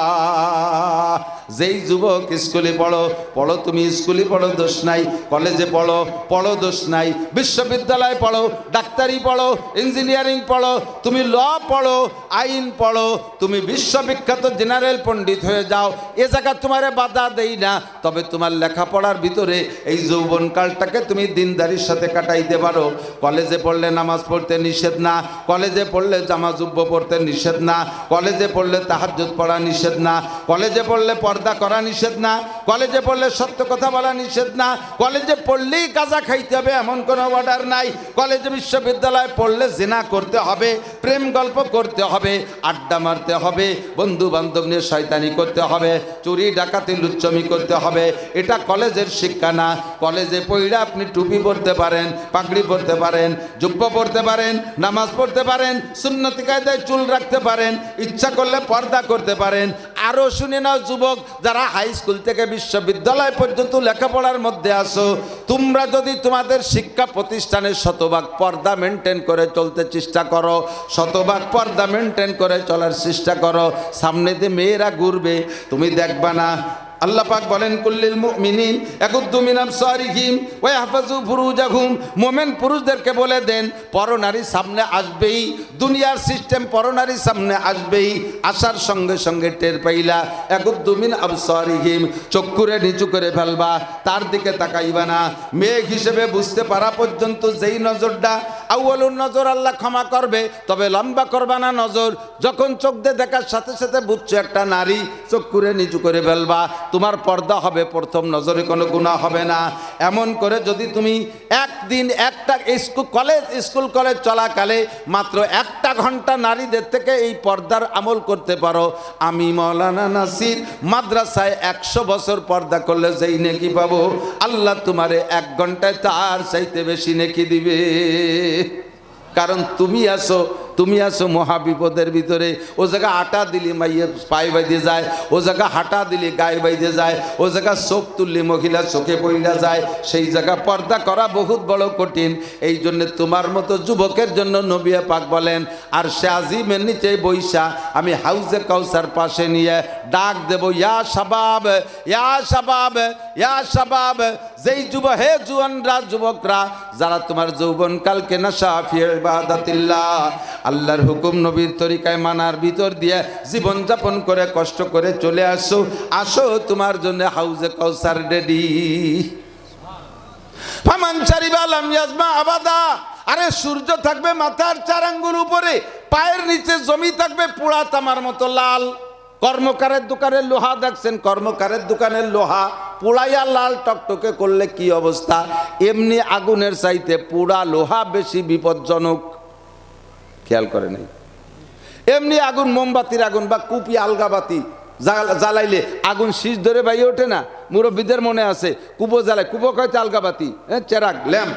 যেই যুবক স্কুলে পড়ো, পড়ো তুমি স্কুলে পড়ো দোষ নাই, কলেজে পড়ো, পড়ো দোষ নাই, বিশ্ববিদ্যালয়ে পড়ো, ডাক্তারি পড়ো, ইঞ্জিনিয়ারিং পড়ো, তুমি ল পড়ো, আইন পড়ো, তুমি বিশ্ববিখ্যাত জেনারেল পণ্ডিত হয়ে যাও, এ জায়গা তোমারে বাধা দেই না। তবে তোমার লেখাপড়ার ভিতরে এই যৌবনকালটাকে তুমি দিনদারির সাথে কাটাইতে পারো। কলেজে পড়লে নামাজ পড়তে নিষেধ না, কলেজে পড়লে জামা জুব্ব পড়তে নিষেধ না, কলেজে পড়লে তাহাজ্জুদ পড়া নিষেধ না, কলেজে পড়লে পর্দা করা নিষেধ না, কলেজে পড়লে সত্য কথা বলা নিষেধ না, কলেজে পড়লেই গাঁজা খাইতে হবে এমন কোনো অর্ডার নাই, কলেজে বিশ্ববিদ্যালয়ে পড়লে জিনা করতে হবে, প্রেম গল্প করতে হবে, আড্ডা মারতে হবে, বন্ধু বান্ধব নিয়ে শয়তানি করতে হবে, চুরি ডাকাতি লুচ্চমি করতে হবে, এটা কলেজের শিক্ষা না। কলেজে পড়লে আপনি টুপি পরতে পারেন, পাগড়ি পরতে পারেন, জুব্ব পরতে পারেন, নামাজ পড়তে পারেন, সুন্নতি কায়দায় চুল রাখতে পারেন, ইচ্ছা করলে পর্দা করতে পারেন। আরও শুনে নাও যুবক, যারা হাই স্কুল থেকে বিশ্ববিদ্যালয় পর্যন্ত লেখাপড়ার মধ্যে আসো, তোমরা যদি তোমাদের শিক্ষা প্রতিষ্ঠানে শতভাগ পর্দা মেনটেন করে চলতে চেষ্টা করো, শতভাগ পর্দা মেনটেন করে চলার চেষ্টা করো, সামনে দিয়ে মেয়েরা ঘুরবে, তুমি দেখবা না। আল্লাহ পাক বলেন, কুল্লিল মুমিনিন ইয়াগুদ্দু মিন আবসারিহিম ওয়া ইয়াহফাযু ফুরুজাহুম, মুমিন পুরুষদেরকে বলে দেন পরনারী সামনে আসবেই, দুনিয়ার সিস্টেম পরনারী সামনে আসবেই, আসার সঙ্গে সঙ্গে টের পাইলা ইয়াগুদ্দু মিন আবসারিহিম, চক্ষুরে নিচু করে ফেলবা, তার দিকে তাকাইবা না। মেয়ে হিসেবে বুঝতে পারা পর্যন্ত যেই নজরটা আউয়ালুন নজর আল্লাহ ক্ষমা করবে, তবে লম্বা করবা না নজর। যখন চোখ দিয়ে দেখার সাথে সাথে বুঝছো একটা নারী, চক্ষুরে নিচু করে ফেলবা, তোমার পর্দা হবে, প্রথম নজরে কোনো গুনাহ হবে না। এমন করে যদি তুমি একদিন একটা স্কুল কলেজ চলাকালে মাত্র একটা ঘন্টা নারীদের থেকে এই পর্দার আমল করতে পারো, আমি মৌলানা নাসির মাদ্রাসায় 100 বছর পর্দা করলে যেই নেকি পাবো, আল্লাহ তোমারে 1 ঘন্টায় তার চাইতে বেশি নেকি দিবে। কারণ তুমি আছো তুমি আছো মহা বিপদের ভিতরে। ও জায়গা আটা দিলি মাইয়ে পায়ে বাইদে যায়, ও জায়গা হাঁটা দিলি গায়ে বাইদে যায়, ও জায়গা চোখ তুললি মহিলা চোখে পড়া যায়, সেই জায়গা পর্দা করা বহুত বড় কঠিন। এই জন্য তোমার মতো যুবকের জন্য নবী পাক বলেন, আর সে আজিমের নিচে বৈশা আমি হাউজে কাউসার পাশে নিয়ে ডাক দেব, ইয়া শাবাব, ইয়া শাবাব, ইয়া শাবাব। যেই যুবক, হে জুয়ানরা, যুবকরা যারা তোমার যৌবনকালকে নাশা ফি ইবাদাতিল্লাহ, আল্লাহর হুকুম নবীর তরিকায় মানার ভিতর দিয়ে জীবনযাপন করে কষ্ট করে চলে আসো, আসো তোমার জন্য হাউজে কাউসার রেডি। ফামান শারিবা লাম ইয়াজমা আবাদা। আরে সূর্য থাকবে মাথার 4 আঙ্গুল উপরে, পায়ের নিচে জমি থাকবে পোড়া তামার মতো লাল। কর্মকারের দোকানের লোহা দেখছেন, কর্মকারের দোকানের লোহা পোড়াইয়া লাল টকটকে করলে কি অবস্থা, এমনি আগুনের চাইতে পোড়া লোহা বেশি বিপজ্জনক। খেয়াল করে নাই? এমনি আগুন, মোমবাতির আগুন বা কুপি আলগাবাতি জ্বালাইলে আগুন শীষ ধরে বাইরে ওঠে না? মুরব্বীদের মনে আছে, কুপো জ্বালায়, কুপো কয়তে আলগাবাতি, চেরাগ ল্যাম্প,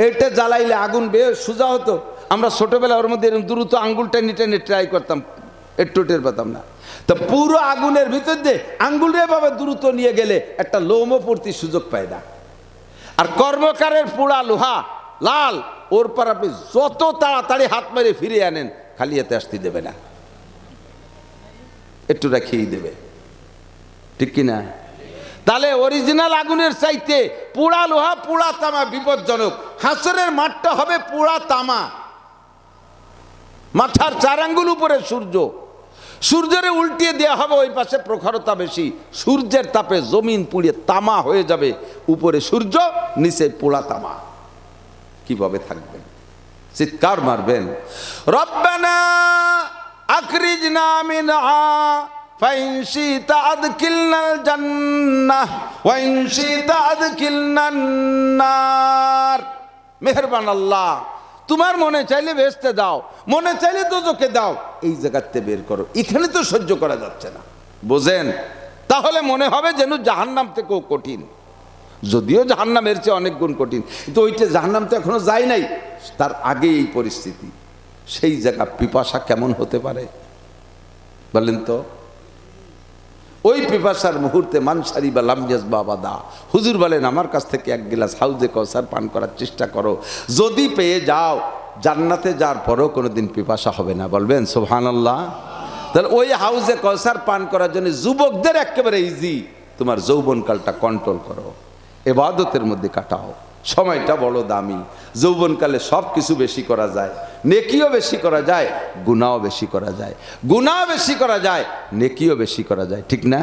এইটা জ্বালাইলে আগুন বেশ সোজা হতো। আমরা ছোটবেলায় ওর মধ্যে এরকম দ্রুত আঙ্গুলটা নিটে ট্রাই করতাম, একটু টের পেতাম না। তো পুরো আগুনের ভিতর দিয়ে আঙ্গুলে ভাবে দ্রুত নিয়ে গেলে একটা লোমও পড়তে সুযোগ পায় না। আর কর্মকারের পোড়া লোহা লাল, ওর পর আপনি যত তাড়াতাড়ি হাত মেরে ফিরিয়ে আনেন, খালি হাতে আসতে দেবে না, একটু রাখিয়ে দেবে, ঠিক কিনা? তাহলে অরিজিনাল আগুনের চাইতে পোড়া লোহা পোড়া তামা বিপজ্জনক। হাসরের মাঠটা হবে পোড়া তামা, মাথার 4 আঙ্গুল উপরে সূর্য, সূর্যের উল্টিয়ে দেওয়া হবে, ওই পাশে প্রখরতা বেশি, সূর্যের তাপে জমিন পুড়িয়ে তামা হয়ে যাবে, উপরে সূর্য নিচে পোড়া তামা। কিভাবে থাকবেন? চিৎকার মারবেন, রব্বানা আখরিজনা মিনহা ফাইন শিতা আদখিলনাল জান্নাহ ওয়া ইন শিতা আদখিলনান নার। মেহেরবান আল্লাহ, তোমার মনে চাইলে বেহেশতে দাও, মনে চাইলে দোজখে দাও, এই জায়গাতে বের করো, এখানে তো সহ্য করা যাচ্ছে না। বোঝেন? তাহলে মনে হবে যেন জাহান্নাম থেকেও কঠিন, যদিও জাহান্নামের চেয়ে অনেক গুণ কঠিন, কিন্তু ওইটা জাহান্নাম তো এখনো যায় নাই, তার আগে এই পরিস্থিতি। সেই জায়গা পিপাসা কেমন হতে পারে বলেন তো? ওই পিপাসার মুহূর্তে মানসারি বা লামজাজ বাবা দা, হুজুর বলেন আমার কাছ থেকে 1 গ্লাস হাউজে কাউসার পান করার চেষ্টা করো, যদি পেয়ে যাও জান্নাতে যাওয়ার পরেও কোনোদিন পিপাসা হবে না। বলবেন সুবহানাল্লাহ? তাহলে ওই হাউজে কাউসার পান করার জন্য যুবকদের একেবারে ইজি, তোমার যৌবনকালটা কন্ট্রোল করো, ইবাদতের মধ্যে কাটাও, সময়টা বড় দামি। যৌবনকালে সব কিছু বেশি করা যায়, নেকিও বেশি করা যায়, গুনাহও বেশি করা যায়, গুনাহ বেশি করা যায়, নেকিও বেশি করা যায়, ঠিক না?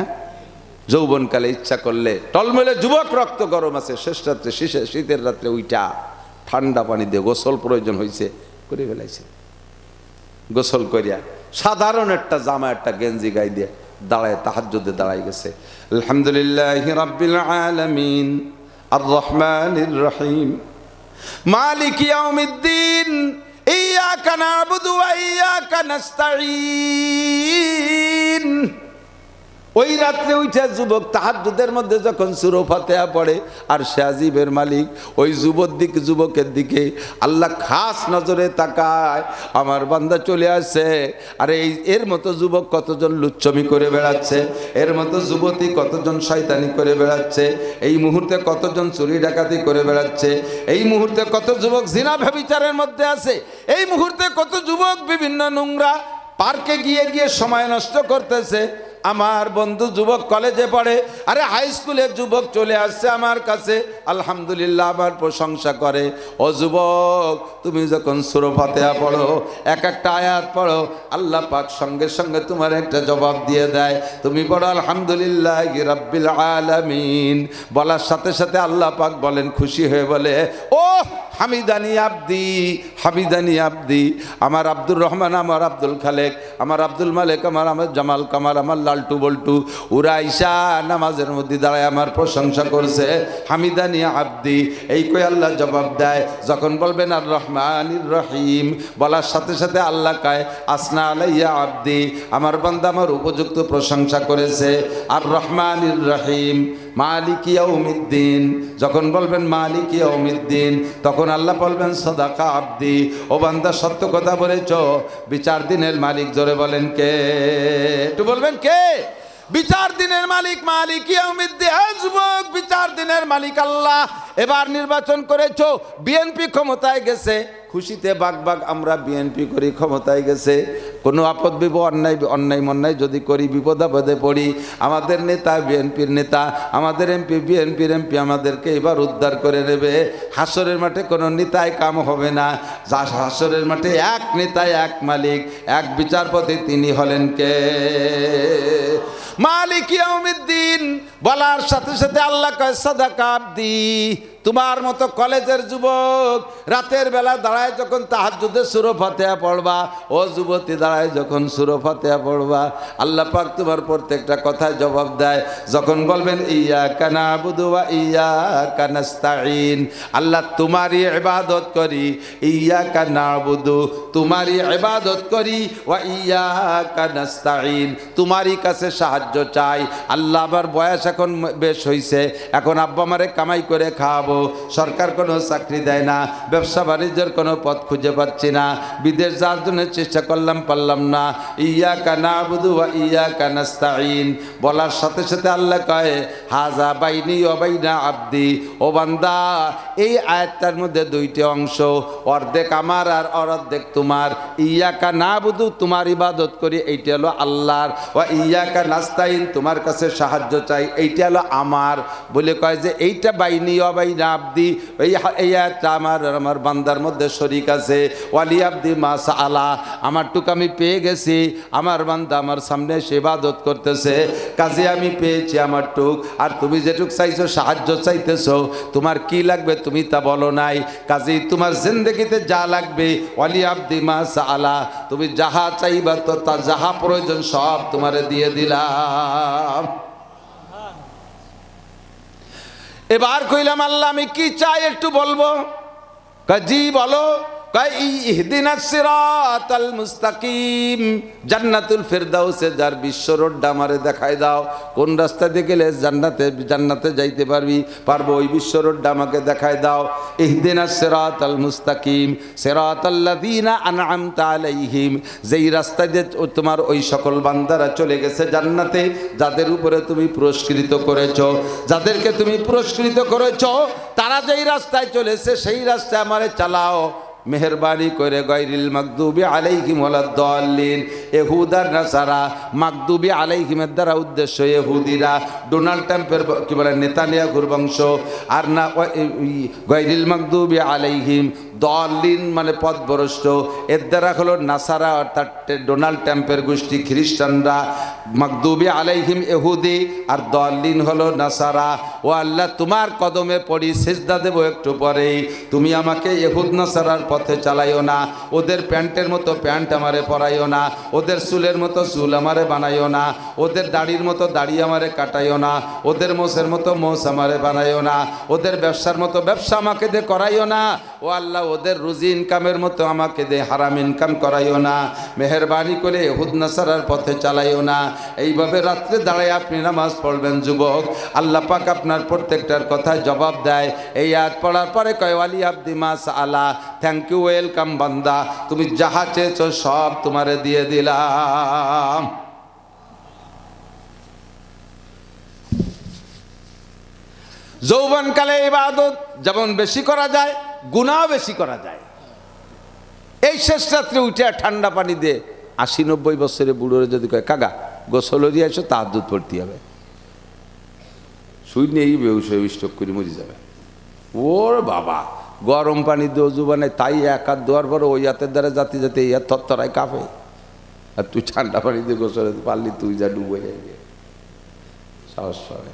যৌবনকালে ইচ্ছা করলে টলমেলে যুবক, রক্ত গরম আছে, শেষ রাত্রে শীতের রাত্রে উইটা ঠান্ডা পানি দিয়ে গোসল প্রয়োজন হয়েছে, করে ফেলাইছে। গোসল করিয়া সাধারণ একটা জামা একটা গেঞ্জি গায়ে দিয়ে দাঁড়ায় তাহাজ্জুদে দাঁড়াই গেছে, আলহামদুলিল্লাহি রাব্বিল আলামিন আর রহমানির রহিম মালিক ইয়াউমিদ্দিন ইয়্যাকা না'বুদু ওয়া ইয়্যাকা নাস্তাঈন। ওই রাত্রে উঠে যুবক তাহাজ্জুদের মধ্যে যখন সূরা ফাতিহা পড়ে, আর সে আজিবের মালিক ওই যুবকের দিকে আল্লাহ খাস নজরে তাকায়, আমার বান্দা চলে আসে। আরে এর মতো যুবক কতজন লুচ্ছমি করে বেড়াচ্ছে, এর মতো যুবতী কতজন শয়তানি করে বেড়াচ্ছে, এই মুহূর্তে কতজন চুরি ডাকাতি করে বেড়াচ্ছে, এই মুহূর্তে কত যুবক জিনা ব্যভিচারের মধ্যে আছে, এই মুহূর্তে কত যুবক বিভিন্ন নোংরা পার্কে গিয়ে সময় নষ্ট করতেছে। আমার বন্ধু যুবক কলেজে পড়ে, আরে হাই স্কুলের যুবক চলে আসছে আমার কাছে, আলহামদুলিল্লাহ আমার প্রশংসা করে। ও যুবক, তুমি যখন সূরা ফাতিহা পড়ো, এক একটা আয়াত পড়ো, আল্লাহ পাক সঙ্গে সঙ্গে তোমার একটা জবাব দিয়ে দেয়। তুমি পড়ো আলহামদুলিল্লাহি রাব্বিল আলামিন, বলার সাথে সাথে আল্লাহ পাক বলেন, খুশি হয়ে বলে, ও হামিদানি আব্দি, হামিদানি আব্দি। আমার আব্দুর রহমান, আমার আব্দুল খালেক, আমার আব্দুল মালেক, আমার জামাল কামাল, আমার লালটু বল্টু, ওরা আইসা নামাজের মধ্যে দাঁড়ায় আমার প্রশংসা করছে, হামিদানি আব্দি। এই কই আল্লাহ জবাব দেয়, যখন বলবেন আর রহমানির রহিম, বলার সাথে সাথে আল্লাহ কায় আসনা আলাইয়া আব্দি, আমার বান্দা আমার উপযুক্ত প্রশংসা করেছে। আর রহমানির রহিম, মালিক ইয়াউমিদ্দিন। যখন বলবেন মালিক ইয়াউমিদ্দিন, তখন আল্লাহ বলবেন সাদাকা আব্দি, ও বান্দা সত্য কথা বলেছো। বিচার দিনের মালিক, জোরে বলেন কে? একটু বলবেন কে? বিচার দিনের মালিক, মালিক ইয়াউমিদ্দিন। যুবক, বিচার দিনের মালিক আল্লাহ। এবার নির্বাচন করেছো, বিএনপি ক্ষমতায় গেছে, খুশিতে বাগবাগ আমরা বিএনপি করি, ক্ষমতায় গেছে। কোনো আপদ বিপদ, অন্যায় মন্যায় যদি করি, বিপদ আপদে পড়ি, আমাদের নেতা বিএনপির নেতা, আমাদের এমপি বিএনপির এমপি আমাদেরকে এবার উদ্ধার করে নেবে। হাসরের মাঠে কোনো নেতায় কাম হবে না। যা হাসরের মাঠে এক নেতায় এক মালিক, এক বিচারপতি, তিনি হলেন কে? মালিক ইয়াউমিদ্দিন। বলার সাথে সাথে আল্লাহ কয় সাদাকা আব্দি। তোমার মতো কলেজের যুবক রাতের বেলা দাঁড়ায় যখন তাহাজ্জুদে সূরা ফাতিহা পড়বা, ও যুবতী দাঁড়ায় যখন সূরা ফাতিহা পড়বা, আল্লাহ পাক তোমার প্রত্যেকটা কথায় জবাব দেয়। যখন বলবেন ইয়্যাকা না'বুদু ওয়া ইয়্যাকা নাস্তাঈন, আল্লাহ তোমারই ইবাদত করি, ইয়্যাকা না'বুদু, তোমারই ইবাদত করি, ওয়া ইয়্যাকা নাস্তাঈন, তোমারই কাছে সাহায্য চাই। আল্লাহ, আমার বয়স এখন বেশ হইছে, এখন আব্বা আমারে কামাই করে খাওয়াবো, সরকার কোনো চাকরি দেয় না, ব্যবসা বাণিজ্যের কোনো পথ খুঁজে পাচ্ছি না, বিদেশ যাওয়ার জন্য চেষ্টা করলাম, পারলাম না। ইয়্যাকা না'বুদু ওয়া ইয়্যাকা নাস্তাঈন। বলার সাথে সাথে আল্লাহ কয় হাযা বাইনি ওয়া বাইনা আব্দি। ও বান্দা, এই আয়াতটার মধ্যে দুইটি অংশ, অর্ধেক আমার আর অর্ধেক তোমার। ইয়্যাকা না'বুদু, তোমার ইবাদত করি, এইটা হলো আল্লাহর। ওয়া ইয়্যাকা নাস্তাঈন, তোমার কাছে সাহায্য চাই, এইটা হলো আমার। বলে কয় যে এইটা বাইনি ওয়া বাইনা আব্দি, এই আয়াতটা আমার আর আমার বান্দার মধ্যে শরীক আছে। ওয়ালি আব্দি মা সাআলা, আমার টুক আমি পেয়ে গেছি, আমার বান্দা আমার সামনে সে ইবাদত করতেছে, কাজে আমি পেয়েছি আমার টুক। আর তুমি যেটুক চাইছো, সাহায্য চাইতেছো, তোমার কি লাগবে তুমি তা বলো নাই, কাজেই তোমার জিন্দেগিতে যা লাগবে, ওয়ালি আব্দি মা সাআলা, তুমি যাহা চাইবা তো তা যাহা প্রয়োজন সব তোমারে দিয়ে দিলাম। এবার কইলাম আল্লাহ আমি কি চাই একটু বলবো? জি বলো। ইহদিনাস সিরাতাল মুস্তাকিম, জান্নাতুল ফেরদাউসে যার বিশ্ব রোডটা আমারে দেখায় দাও। কোন রাস্তা দিয়ে গেলে জান্নাতে যাইতে পারবো, ওই বিশ্ব রোডটা আমাকে দেখায় দাও। ইহদিনাস সিরাতাল মুস্তাকিম সিরাতাল্লাযীনা আনআমতা আলাইহিম, যেই রাস্তা দিয়ে তোমার ওই সকল বান্দারা চলে গেছে জান্নাতে, যাদের উপরে তুমি পুরস্কৃত করেছো, যাদেরকে তুমি পুরস্কৃত করেছো, তারা যেই রাস্তায় চলেছে সেই রাস্তায় আমারে চালাও। মেহরবানি করে গায়রিল মাগদুবি আলাইহিম ওয়ালাদ-দাল্লিন, ইহুদার নাসারা, মাগদুবি আলাইহিমের দ্বারা উদ্দেশ্য ইহুদিরা, ডোনাল্ড ট্রাম্পের কি বলে নেতানিয়াহুর বংশ, আর না গায়রিল মাগদুবি আলাইহিম দাল্লিন মানে পথভ্রষ্ট, এর দ্বারা হলো নাসারা অর্থাৎ ডোনাল্ড ট্রাম্পের গোষ্ঠী খ্রিস্টানরা। মাগদুবি আলাইহিম ইহুদি আর দাল্লিন হলো নাসারা। ও আল্লাহ, তোমার কদমে পড়ি, সিজদা দেব একটু পরেই, তুমি আমাকে ইহুদ নাসারার পথে চালাইও না, ওদের প্যান্টের মতো প্যান্ট আমারে পরাইও না, ওদের চুলের মতো চুল আমারে বানাইও না, ওদের দাড়ির মতো দাড়ি আমারে কাটাইও না, ওদের মোষের মতো মোষ আমারে বানাইও না, ওদের ব্যবসার মতো ব্যবসা আমাকে দিয়ে করাইও না। ও আল্লাহ, ওদের রুজি ইনকামের মতো আমাকে দিয়ে হারাম ইনকাম করাইও না। মেহরবানি করে ইহুদ নাসারার পথে চালাইও না। এইভাবে রাত্রে দাঁড়ায় আপনি নামাজ পড়বেন যুবক, আল্লাহ পাক আপনার প্রত্যেকটার কথায় জবাব দেয়। এই আয়াত পড়ার পরে কয় ওয়ালি আব্দি মা সাআলা, থ্যাংক ইউ, ওয়েলকাম বান্দা, তুমি যাহা চেয়েছো সব তোমারে দিয়ে দিলাম। যৌবনকালে ইবাদত যেমন বেশি করা যায়, গুনাহ বেশি করা যায়। এই শেষ রাত্রে উঠে ঠান্ডা পানি দিয়ে 80-90 বছরে বুড়োরে যদি কয় কাগা গোসল দিয়ে এসো, তাহাজ্জুদ পড়তে হবে, শুই নেই বেহুশ হয়ে স্ট্রোক করে মরে যাবে। ওর বাবা, গরম পানি দিয়ে অজু বানায়, তাই এক হাত ধোয়ার পরে ওই হাতের দ্বারা জাতি জাতি এই হাত থরথরায় কাঁপে, আর তুই ঠান্ডা পানি দিয়ে গোসল পারলি, তুই যা ডুবে যাবে, সাহস হয়।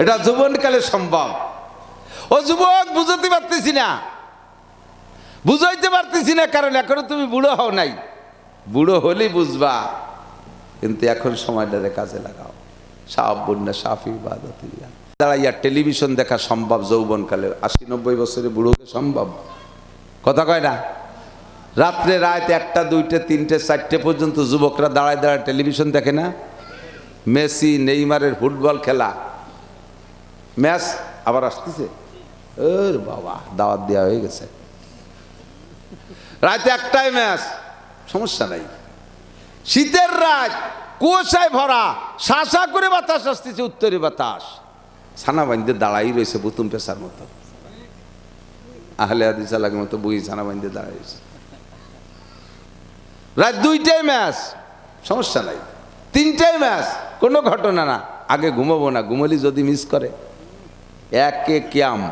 এটা যৌবনকালে সম্ভব। ও যুবক, বুঝতে পারতেছি না, বুঝাইতে পারতেছি না, কারণ এখনো তুমি বুড়ো হও নাই। বুড়ো হলেই বুঝবা, কিন্তু এখন সময়টারে কাজে লাগাও। শাআবুন্না শাফি ইবাদাতিল্লাহ, দাঁড়াইয়া টেলিভিশন দেখা সম্ভব যৌবনকালে। 80-90 বছরে বুড়োকে সম্ভব? কথা কয় না? রাত্রে রাত 1টা 2টে 3টে 4টে পর্যন্ত যুবকরা দাঁড়ায় দাঁড়ায় টেলিভিশন দেখে না? মেসি নেইমারের ফুটবল খেলা, ম্যাচ আবার আসতেছে, ওর বাবা দাওয়াত দেওয়া হয়ে গেছে, রাতে একটাই ম্যাচ, সমস্যা নাই। শীতের রাত, কুয়াশায় ভরা, শাসা করে বাতাস আসতেছে, উত্তরে বাতাস, ছানা বান্ধে দাঁড়াই রয়েছে বুতুম পেশার মতো, আহলে হাদিস লাগের মতো বই ছানা বান্ধে দাঁড়াই রয়েছে। রাত 2টায় ম্যাচ, সমস্যা নাই। 3টায় ম্যাচ, কোনো ঘটনা না, আগে ঘুমাবো না, ঘুমলি যদি মিস করে। একে কিয়াম,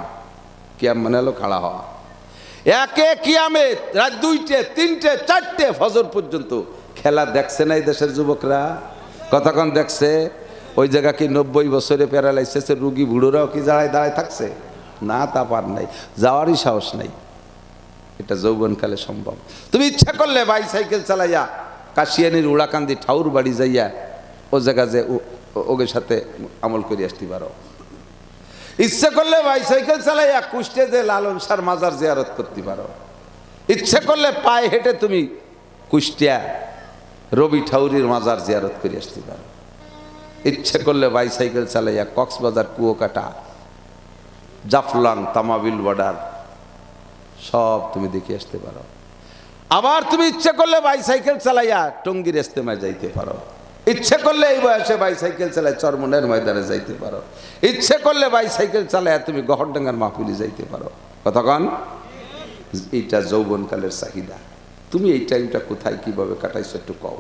কিয়াম মানে হলো খাড়া হওয়া, একে কিয়ামে রাত 2টে 3টে 4টে ফজর পর্যন্ত খেলা দেখছে না এই দেশের যুবকরা? কতক্ষণ দেখছে? ওই জায়গা কি 90 বছরে প্যারালাইসিসের রুগী বুড়োরাও কি দাঁড়ায় থাকছে? না, তা পার নাই, যাওয়ারই সাহস নাই। এটা যৌবনকালে সম্ভব। তুমি ইচ্ছা করলে বাইসাইকেল চালাইয়া কাশিয়ানির উড়াকান্দি ঠাউর বাড়ি যাইয়া ও জায়গা যে ওদের সাথে আমল করে আসতে পারো। ইচ্ছে করলে বাইসাইকেল চালাইয়া কুষ্টে যে লালন শাহর মাজার জিয়ারত করতে পারো। ইচ্ছে করলে পায়ে হেঁটে তুমি কুষ্টিয়া রবি ঠাউরির মাজার জিয়ারত করে আসতে পারো। ইচ্ছে করলে বাইসাইকেল চালাইয়া কক্সবাজার কুয়াকাটা জাফলং তামাবিল বর্ডার সব তুমি দেখে আসতে পারো। আবার তুমি ইচ্ছে করলে বাইসাইকেল চালাইয়া টঙ্গীর ইস্তেমায় যাইতে পারো। ইচ্ছে করলে এই বয়সে বাইসাইকেল চালায় চরমনের ময়দানে যাইতে পারো। ইচ্ছে করলে বাইসাইকেল চালাইয়া তুমি গহরডাঙ্গার মাহফিলে যাইতে পারো। কতক্ষণ? এইটা যৌবনকালের চাহিদা। তুমি এই টাইমটা কোথায় কিভাবে কাটাইছো একটু কও।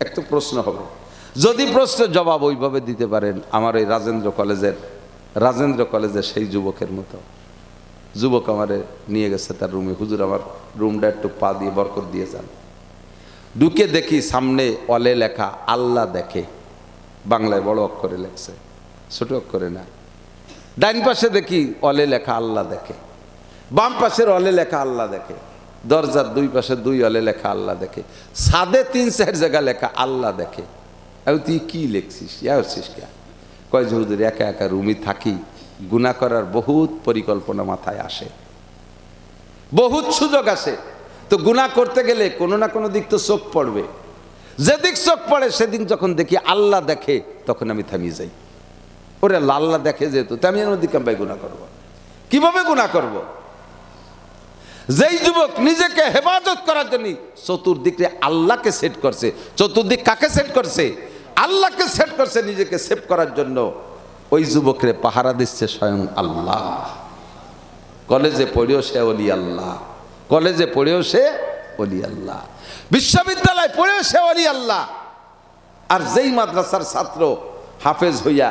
একটা প্রশ্ন হবে, যদি প্রশ্নের জবাব ওইভাবে দিতে পারেন, আমার এই রাজেন্দ্র কলেজের সেই যুবকের মতো যুবক আমারে নিয়ে গেছে তার রুমে, হুজুর আমার রুমটা একটু পা দিয়ে বরকত দিয়ে যান। ঢুকে দেখি সামনে ওয়ালে লেখা আল্লাহ দেখে, বাংলায় বড় অক্ষরে লেখছে, ছোট অক্ষরে না। ডাইন পাশে দেখি ওয়ালে লেখা আল্লাহ দেখে, বাম পাশের ওয়ালে লেখা আল্লাহ দেখে, দরজার 2 পাশে 2 ওয়ালে লেখা আল্লাহ দেখে, ছাদে 3-4 জায়গা লেখা আল্লাহ দেখে। তুই কি লেখছিস? আসছিস কে? কয় যে হুজুর একা একা রুমে থাকি, গুনাহ করার বহুত পরিকল্পনা মাথায় আসে, বহুত সুযোগ আসে, তো গুনাহ করতে গেলে কোনো না কোনো দিক তো চোখ পড়বে। যেদিক চোখ পড়ে সেদিন যখন দেখি আল্লাহ দেখে, তখন আমি থামিয়ে যাই। ওরে আল্লাহ দেখে যেহেতু, তো আমি এর মধ্যে কেমন গুনাহ করবো? কিভাবে গুনাহ করব? যেই যুবক নিজেকে হেফাজত করার জন্য চতুর্দিকে আল্লাহকে সেট করছে, চতুর্দিক কাকে সেট করছে? আল্লাহকে সেট করছে নিজেকে সেভ করার জন্য, ওই যুবকরে পাহারা দিচ্ছে স্বয়ং আল্লাহ। কলেজে পড়েও সে ওলি আল্লাহ, কলেজে পড়েও সে ওলি আল্লাহ, বিশ্ববিদ্যালয় পড়েও সে ওলি আল্লাহ। আর যেই মাদ্রাসার ছাত্র হাফেজ হইয়া,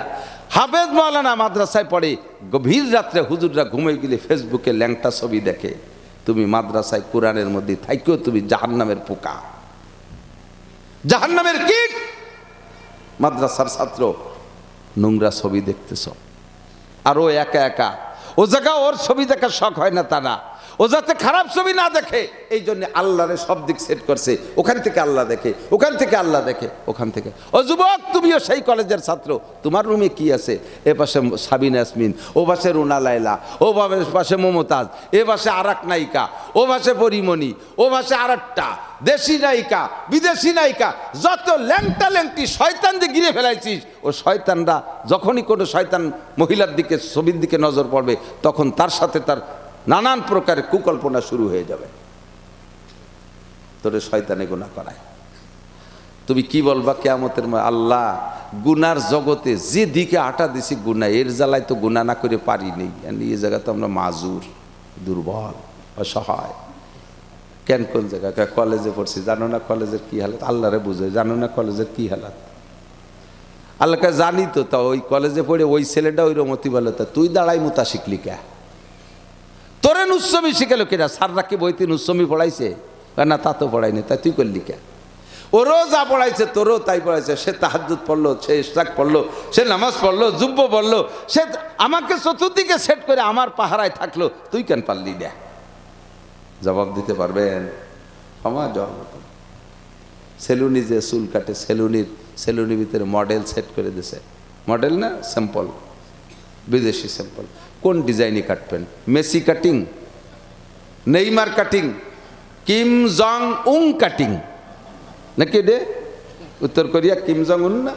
হাফেজ মাওলানা মাদ্রাসায় পড়ে, গভীর রাত্রে হুজুররা ঘুমিয়ে গেলে ফেসবুকে ল্যাংটা ছবি দেখে, তুমি মাদ্রাসায় কোরআনের মধ্যে থাইকেও তুমি জাহান্নামের পোকা, জাহান্নামের কীট। মাদ্রাসার ছাত্র নোংরা ছবি দেখতেছ, আর ও একা একা, ও জায়গা ওর ছবি দেখার শখ হয় না তা না, ও যাতে খারাপ ছবি না দেখে এই জন্য আল্লাহরে সব দিক সেট করছে। ওখান থেকে আল্লাহ দেখে, ওখান থেকে আল্লাহ দেখে, ওখান থেকে। ও যুবক, তুমিও সেই কলেজের ছাত্র, তোমার রুমে কি আছে? এ পাশে সাবিনা ইয়াসমিন, ও পাশে রুনা লায়লা, ও পাশে মমতাজ, এ পাশে আরেক নায়িকা, ও পাশে পরিমণি, ও পাশে আরেকটা দেশি নায়িকা, বিদেশি নায়িকা, যত ল্যাংটা ল্যাংটি শয়তান দিয়ে গিরে ফেলাইছিস। ও শয়তানরা যখনই কোনো শয়তান মহিলার দিকে, ছবির দিকে নজর পড়বে, তখন তার সাথে তার নানান প্রকারের কুকল্পনা শুরু হয়ে যাবে, তোরে শয়তানে গুনাহ করায়। তুমি কি বলবা কিয়ামতের? আল্লাহ গুনার জগতে যে দিকে আটা দিছি গুনাহ, এর জ্বালায় তো গুনাহ না করে পারিনি, এই জায়গা তো আমরা মাজুর, দুর্বল, অসহায়। কেন কোন জায়গা? কলেজে পড়ছি, জানো না কলেজের কি হালাত? আল্লাহরে বুঝে, জানো না কলেজের কি হালাত? আল্লাহকে জানি তো, তা ওই কলেজে পড়ে ওই ছেলেটা ওই রমতি বলে, তা তুই দাঁড়াই মুতা শিখলি কে? তোরে নুসমি শিখালো কিনা? স্যাররা কি বইতে নুসমি পড়াইছে? না, তা তো পড়াইনি, তাই তুই করলি কে? ওরও যা পড়াইছে তোরও তাই পড়াইছে। সে তাহাজ্জুদ পড়লো, সে ইশরাক পড়লো, সে নামাজ পড়লো, জুব্ব পড়লো, সে আমাকে চতুর্দিকে সেট করে আমার পাহারায় থাকলো, তুই কেন পারলি না? জবাব দিতে পারবেন? আমার জবাব। সেলুনি যে চুল কাটে, সেলুনির ভিতরে মডেল সেট করে দিছে, মডেল না স্যাম্পল, বিদেশি স্যাম্পল। কোন ডিজাইনে কাটবেন? Messi cutting, Neymar cutting, Kim Jong Un cutting নাকি রে? উত্তর কোরিয়া কিম জং উন না?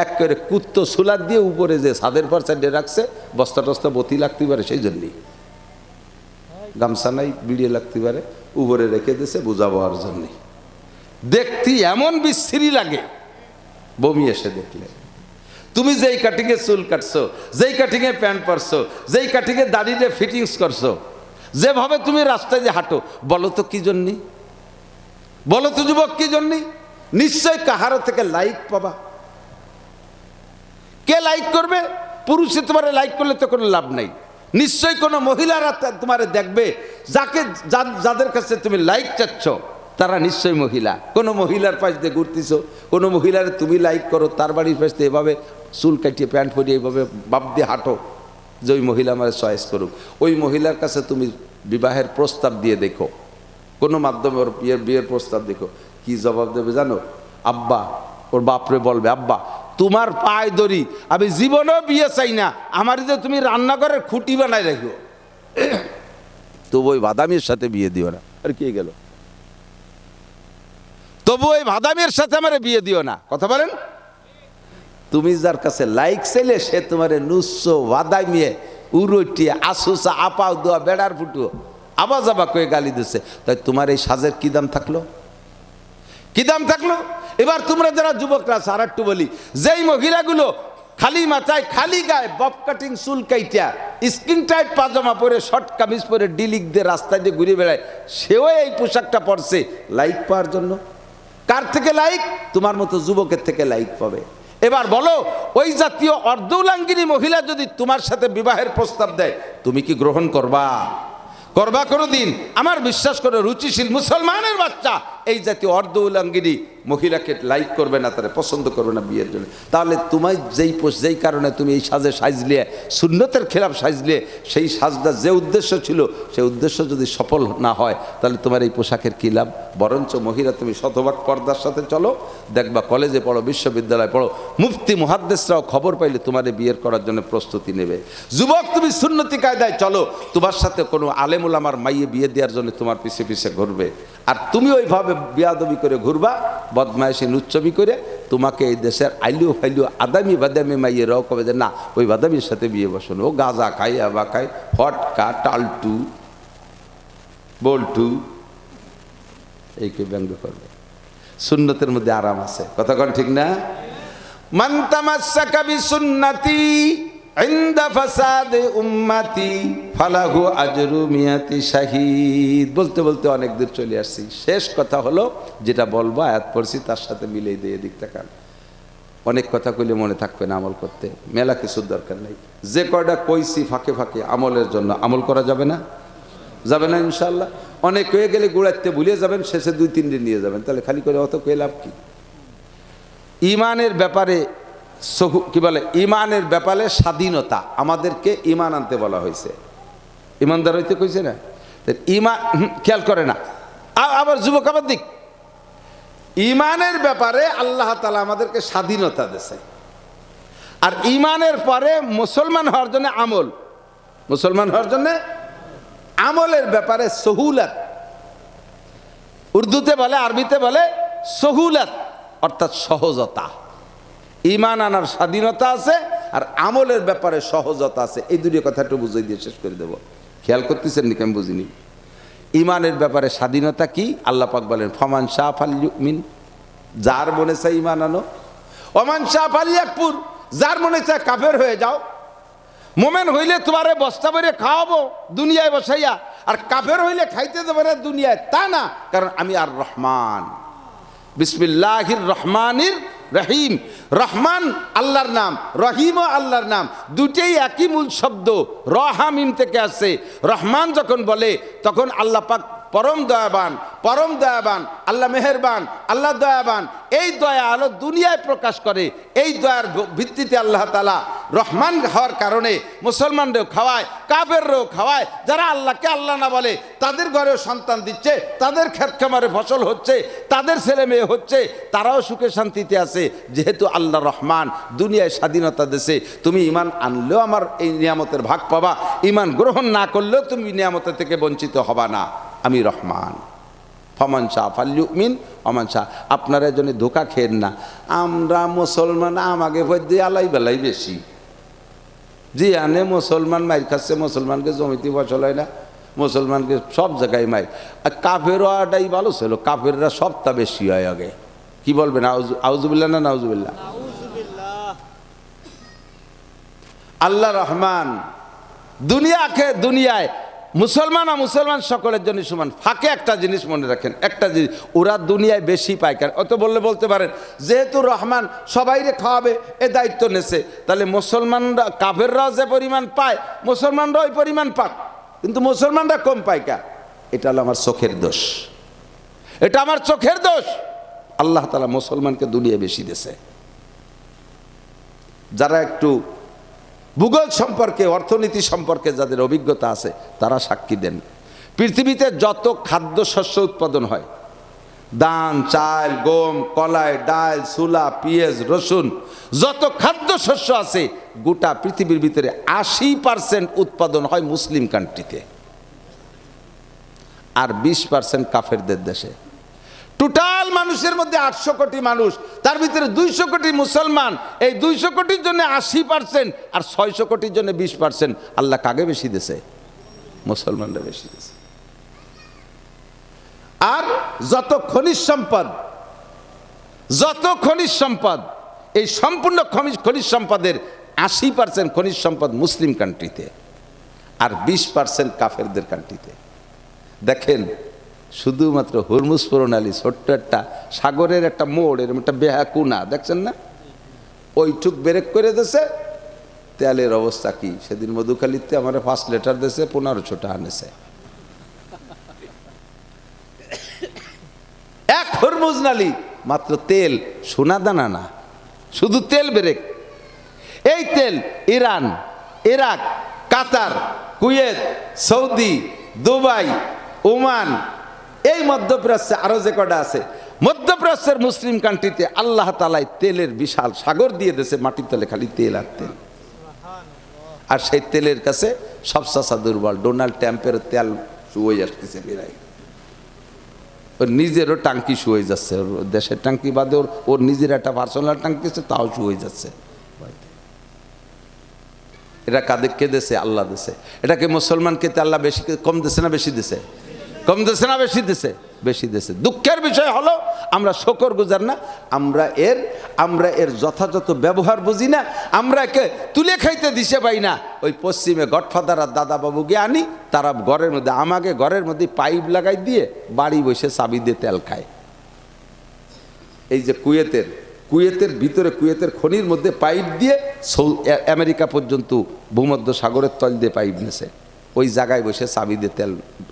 এক করে কুত্তো সুলার দিয়ে উপরে যে ছাদের পর চালিয়ে রাখছে, বস্তা টস্তা বতি লাগতে পারে সেই জন্যই, গামছা নাই বিড়িয়ে লাগতে পারে, উপরে রেখে দিয়েছে বোঝা পাওয়ার জন্যে। দেখতে এমন বিশ্রী লাগে বমি এসে দেখলে। তুমি যেই কাটিংয়ে চুল কাটছো, যেই কাটিংয়ে প্যান্ট পরছো, যেই কাটিংয়ে দাড়িতে ফিটিংস করছো, যেভাবে তুমি রাস্তায় যে হাঁটো, বলো তো কি জন্যে? বলো তো যুবক কি জন্যে? নিশ্চয় কাহারো থেকে লাইক পাবা। কে লাইক করবে? পুরুষে তোমার লাইক করলে তো কোনো লাভ নাই। নিশ্চয়ই কোনো মহিলারা তোমার দেখবে, যাদের কাছে তুমি লাইক চাচ্ছ তারা নিশ্চয়ই মহিলা। কোনো মহিলার পাশ দিয়ে ঘুরতেছ, কোনো মহিলার তুমি লাইক করো, তার বাড়ির পাশ দিয়ে এভাবে চুল কাটিয়ে প্যান্ট পরিয়ে এইভাবে বাপ দিয়ে হাঁটো যে ওই মহিলা আমার চয়েস করুক। ওই মহিলার কাছে তুমি বিবাহের প্রস্তাব দিয়ে দেখো, কোনো মাধ্যমে ওর বিয়ের প্রস্তাব দেখো, কি জবাব দেবে জানো? আব্বা, ওর বাপরে বলবে, আব্বা তোমার পায়ে ধরি, আমি জীবনেও বিয়ে চাই না, আমার যে তুমি রান্নাঘরের খুঁটি বানাই রাখো, তবু ওই বাদামের সাথে বিয়ে দিও না। আর কি গেল? তবু ওই বাদামের সাথে আমার বিয়ে দিও না। কথা বলেন? তুমি যার কাছে লাইক চাইলে সে তোমার নুসো বাদামিয়ে উরুটিয়ে আসুসা আপাও দোয়া বেড়ার ফুটুও আবা যাবা কয়ে গালি দিচ্ছে, তাই তোমার এই সাজের কি দাম থাকলো? কি দাম থাকলো? এবার তোমরা যারা যুবকরা আছে আর একটু বলি, যেই মহিলাগুলো খালি মাথায় খালি গায়ে বব কাটিং চুল কাইটা স্কিন টাইট পাজামা পরে শর্ট কামিজ পরে ডিলিক দিয়ে রাস্তায় দিয়ে ঘুরে বেড়ায়, সেও এই পোশাকটা পরছে লাইক পাওয়ার জন্য। কার থেকে লাইক? তোমার মতো যুবকের থেকে লাইক পাবে। এবার বলো, ওই জাতীয় অর্ধউলাঙ্গিনী মহিলা যদি তোমার সাথে বিবাহের প্রস্তাব দেয়, তুমি কি গ্রহণ করবা? করবা কোনোদিন? আমার বিশ্বাস করে রুচিশীল মুসলমানের বাচ্চা এই জাতীয় অর্ধ উলাঙ্গিনী মহিলাকে লাইক করবে না, তারা পছন্দ করবে না বিয়ের জন্য। তাহলে তোমায় যেই কারণে তুমি এই সাজে সাজলে, সুন্নতের খেলাফ সাজলে, সেই সাজটা যে উদ্দেশ্য ছিল সেই উদ্দেশ্য যদি সফল না হয়, তাহলে তোমার এই পোশাকের কী লাভ? বরঞ্চ মহিলা তুমি শতভাগ পর্দার সাথে চলো, দেখবা কলেজে পড়ো, বিশ্ববিদ্যালয়ে পড়ো, মুফতি মুহাদ্দিসরাও খবর পাইলে তোমার বিয়ের করার জন্য প্রস্তুতি নেবে। যুবক তুমি সুন্নতি কায়দায় চলো, তোমার সাথে কোনো আলেম ওলামার মাইয়ে বিয়ে দেওয়ার জন্য তোমার পিছে পিছে ঘুরবে। আর তুমি ওইভাবে বিয়াদবি করে ঘুরবা, বদমাইশি লুচ্চবি করে, তোমাকে এই দেশের আইলিও ফাইলিও আদামি বাদামি মাইয়েরাও কবে যে না ওই বাদামির সাথে বিয়ে বসুন, ও গাঁজা খাই, আবা খাই, ফটকা, টালটু, বল্টু, এইকে ব্যঙ্গ করবে। সুন্নতের মধ্যে আরাম আছে, কথা কন ঠিক না? মান তামাসসাকা বিসুন্নতি ইনদা ফাসাদে উম্মতি ফালাহু আজরু মিয়াতি শাহিদ। বলতে বলতে অনেক দূর চলে আসছি। শেষ কথা হলো, যেটা বলবো আয়াত পড়ছি তার সাথে মিলিয়ে দিয়ে দিক তাকান। অনেক কথা কইলে মনে থাকবে না, আমল করতে মেলা কিছুর দরকার নেই। যে কয়টা কইছি ফাঁকে ফাঁকে আমলের জন্য, আমল করা যাবে না? যাবে না ইনশাল্লাহ। অনেক হয়ে গেলে গোড়াতে ভুলিয়ে যাবেন, শেষে 2-3 দিন নিয়ে যাবেন, তাহলে খালি করে অত কয়ে লাভ কি? ইমানের ব্যাপারে কি বলে, ইমানের ব্যাপারে স্বাধীনতা, আমাদেরকে ইমান আনতে বলা হয়েছে, ইমানদার হইতে কইছে না? ইমান খেয়াল করে না। আবার যুবক আবার দিক, ইমানের ব্যাপারে আল্লাহ তাআলা আমাদেরকে স্বাধীনতা দিয়েছে। আর ইমানের পরে মুসলমান হওয়ার জন্য আমল, মুসলমান হওয়ার জন্য আমলের ব্যাপারে সহুলাত, উর্দুতে বলে, আরবিতে বলে সহুলাত, অর্থাৎ সহজতা। ইমান আনার স্বাধীনতা আছে আর আমলের ব্যাপারে সহজতা আছে। এই দুটো কথা একটু বুঝাই দিয়ে শেষ করে দেব। খেয়াল করতেছেন নাকি? আমি বুঝিনি। ইমানের ব্যাপারে স্বাধীনতা কি? আল্লাহ পাক বলেন ফামান শাআ ফালইউমিন, যার মনে চায় ইমান আনো, ওমান শাআ ফালইয়াকফুর, যার মনে চায় কাফের হয়ে যাও। মোমেন হইলে তোমারে বস্তা ভরে খাওয়াবো দুনিয়ায় বসাইয়া, আর কাফের হইলে খাইতে দেবো না দুনিয়ায়, তা না। কারণ আমি আর রহমান, বিসমিল্লাহির রহমানির রহিম। রহমান আল্লাহর নাম, রহিমও আল্লাহর নাম, দুটেই একই মূল শব্দ, রহামিম থেকে আসছে। রহমান যখন বলে তখন আল্লাহ পাক পরম দয়াবান, পরম দয়াবান, আল্লাহ মেহেরবান, আল্লাহ দয়াবান। এই দয়া আলো দুনিয়ায় প্রকাশ করে। এই দয়ার ভিত্তিতে আল্লাহ তাআলা রহমান হওয়ার কারণে মুসলমানরাও খাওয়ায়, কাফেররাও খাওয়ায়। যারা আল্লাহকে আল্লাহ না বলে তাদের ঘরেও সন্তান দিচ্ছে, তাদের ক্ষেত খামারে ফসল হচ্ছে, তাদের ছেলে মেয়ে হচ্ছে, তারাও সুখে শান্তিতে আছে। যেহেতু আল্লাহ রহমান, দুনিয়ায় স্বাধীনতা দেশে, তুমি ইমান আনলেও আমার এই নিয়ামতের ভাগ পাবা, ইমান গ্রহণ না করলেও তুমি নিয়ামতের থেকে বঞ্চিত হবা না। আমি রহমান। ফমান শাহ ফাল্যুমিন ওমান শাহ। আপনারা জন্য ধোকা খেয়েন না, আমরা মুসলমান আমাকে ভয় দিয়ে আলাই বেলাই বেশি। জি আনে মুসলমান মাইর খাচ্ছে, মুসলমানকে জমিতে ফসল হয় না, মুসলমানকে সব জায়গায় মাইর। আর কাফেরটাই ভালো ছিল, কাফেররা সবটা বেশি হয় আগে। কি বলবেন আউজুবিল্লাহ না নাউজুবিল্লাহ? আল্লাহ রহমান দুনিয়ায় মুসলমান আর মুসলমান সকলের জন্য সমান। ফাঁকে একটা জিনিস মনে রাখেন, একটা জিনিস, ওরা দুনিয়ায় বেশি পায় কেন? অত বলতে পারেন যেহেতু রহমান সবাইরে খাওয়াবে এ দায়িত্ব নেছে, তাহলে মুসলমানরা কাফেররা যে পরিমাণ পায় মুসলমানরা ওই পরিমাণ পাক, কিন্তু মুসলমানরা কম পায় কে? এটা হলো আমার চোখের দোষ, এটা আমার চোখের দোষ। আল্লাহ তাআলা মুসলমানকে দুনিয়ায় বেশি দিয়েছে। যারা একটু ভূগোল সম্পর্কে, অর্থনীতি সম্পর্কে যাদের অভিজ্ঞতা আছে তারা সাক্ষী দেন, পৃথিবীতে যত খাদ্যশস্য উৎপাদন হয়, ধান, চাল, গম, কলাই, ডাল, ছোলা, পেঁয়াজ, রসুন, যত খাদ্যশস্য আছে গোটা পৃথিবীর ভিতরে 80% উৎপাদন হয় মুসলিম কান্ট্রিতে, আর 20% কাফেরদের দেশে। টোটাল মানুষের মধ্যে 800 কোটি মানুষ, তার ভিতরে 200 কোটি মুসলমান। এই 200 কোটির জন্য 80%, আর 600 কোটির জন্য 20%। আল্লাহ কাকে বেশি দিয়েছে? মুসলমানরা বেশি দিয়েছে। আর যত খনিজ সম্পদ, এই সম্পূর্ণ খনিজ সম্পদের 80% খনিজ সম্পদ মুসলিম কান্ট্রিতে, আর 20% কাফেরদের কান্ট্রিতে। দেখেন শুধুমাত্র হরমুজ প্রণালী, ছোট্ট একটা সাগরের একটা মোড়, এরকম একটা বেহাকুনা দেখছেন না, ওইটুক ব্রেক করে দিয়েছে। তেলের অবস্থা কি? সেদিন মধুখালীতে আমার 5 লিটার দিয়েছে, 1500 টাকা আনেছে। এক হরমুজ নালী মাত্র তেল, সোনা দানা না, শুধু তেল ব্রেক। এই তেল ইরান, ইরাক, কাতার, কুয়েত, সৌদি, দুবাই, ওমান, এই মধ্যপ্রাচ্যে আরো যে কটা আছে, মধ্যপ্রাচ্যের মুসলিম কান্ট্রিতে আল্লাহ তাআলা তেলের বিশাল সাগর দিয়ে দিয়েছে, মাটির তলে খালি তেল আর তেল। আর সেই তেলের কাছে সবচেয়ে দুর্বল ডোনাল্ড ট্রাম্পের তেল শুয়ে আসতেছে বেরাই, ওর নিজেরও টাঙ্কি শুয়ে যাচ্ছে, ওর দেশের টাঙ্কি বাদে ওর নিজের একটা পার্সোনাল টাঙ্কি আছে, তাও শুয়ে যাচ্ছে। এটা কাদেরকে দেশে? আল্লাহ দেশে। এটাকে মুসলমানকে আল্লাহ বেশি কম দেশে না বেশি দেশে? কম দেশে না বেশি দেশে? বেশি দেশে। দুঃখের বিষয় হলো আমরা শুকর গুজার না, আমরা এর যথাযথ ব্যবহার বুঝি না, আমরা একে তুলে খাইতে দিশে পাই না। ওই পশ্চিমে গডফাদার আর দাদা বাবুকে আনি, তারা ঘরের মধ্যে আমাকে ঘরের মধ্যে পাইপ লাগাই দিয়ে বাড়ি বসে চাবি দিয়ে তেল খায়। এই যে কুয়েতের ভিতরে, কুয়েতের খনির মধ্যে পাইপ দিয়ে আমেরিকা পর্যন্ত ভূমধ্য সাগরের তল দিয়ে পাইপ নিয়েছে, ওই জায়গায় বসে চাবি দিয়ে তেল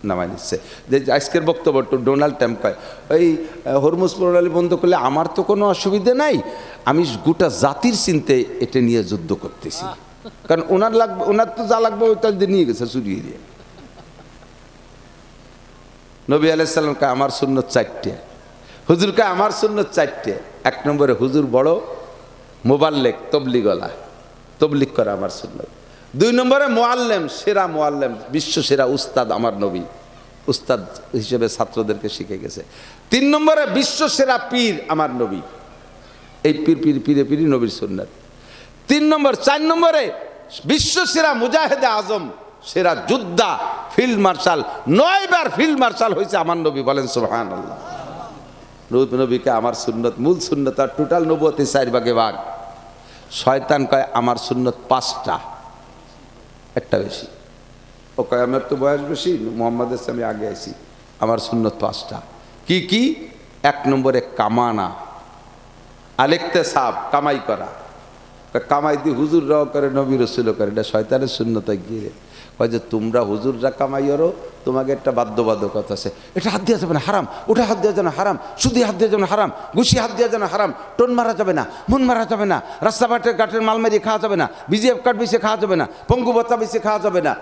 নামাই নিচ্ছে। যে আজকের বক্তব্য ডোনাল্ড ট্রাম্প কয় ওই হরমুজ প্রণালী বন্ধ করলে আমার তো কোনো অসুবিধা নাই, আমি গোটা জাতির চিন্তে এটা নিয়ে যুদ্ধ করতেছি, কারণ ওনার তো যা লাগবে ওই তেল দিয়ে নিয়ে গেছে চুরিয়ে দিয়ে। নবী আলাইহিস সালাম কয় আমার সুন্নত 4টে, হুজুর কয় আমার সুন্নত 4টে। 1 নম্বরে হুজুর বড় মোবাল্লেগ, তবলিগ করা আমার সুন্নত। 2 নম্বরে মুআল্লিম, সেরা মুআল্লিম, বিশ্ব সেরা উস্তাদ আমার নবী, উস্তাদ হিসেবে ছাত্রদেরকে শিখে গেছে। 3 নম্বরে বিশ্ব সেরা পীর আমার নবী, এই পীরে নবীর সুন্নাত। 4 নম্বরে বিশ্ব সেরা মুজাহিদে আজম, সেরা যোদ্ধা, ফিল্ড মার্শাল, 9 বার ফিল্ড মার্শাল হয়েছে আমার নবী, বলেন সুবহানাল্লাহ। নবীকে আমার সুন্নত, মূল সুন্নত আর টোটাল নবুয়তে 4 ভাগে ভাগ। শয়তান কয় আমার সুন্নত 5টা, একটা বেশি। ও কয় আমার তো বয়স বেশি, মুহাম্মাদের চেয়ে আমি আগে আইছি, আমার সুন্নত 5টা। কি কি? 1 নম্বরে কামানা, আলেকতেসাব, কামাই করা। কামাই দিয়ে হুজুররাও করে, নবী রাসূলও করে, এটা শয়তানের সুন্নত। গিয়ে কয় যে তোমরা হুজুররা কামাই করো, তোমাকে একটা বাধ্যবাধকতা আছে, এটা হাত দেওয়া যাবে না হারাম, ওটা হাত দেওয়া যাবে না হারাম, সুদি হাত দেওয়া যাবে না হারাম, ঘুষি হাত দেওয়া যাবে না হারাম, টোন মারা যাবে না, মন মারা যাবে না, রাস্তাঘাটের ঘাটের মাল মারিয়ে খাওয়া যাবে না, বিজিএফ কার্ড বেশি খাওয়া যাবে না, পঙ্গু ভাতা বেশি খাওয়া যাবে না,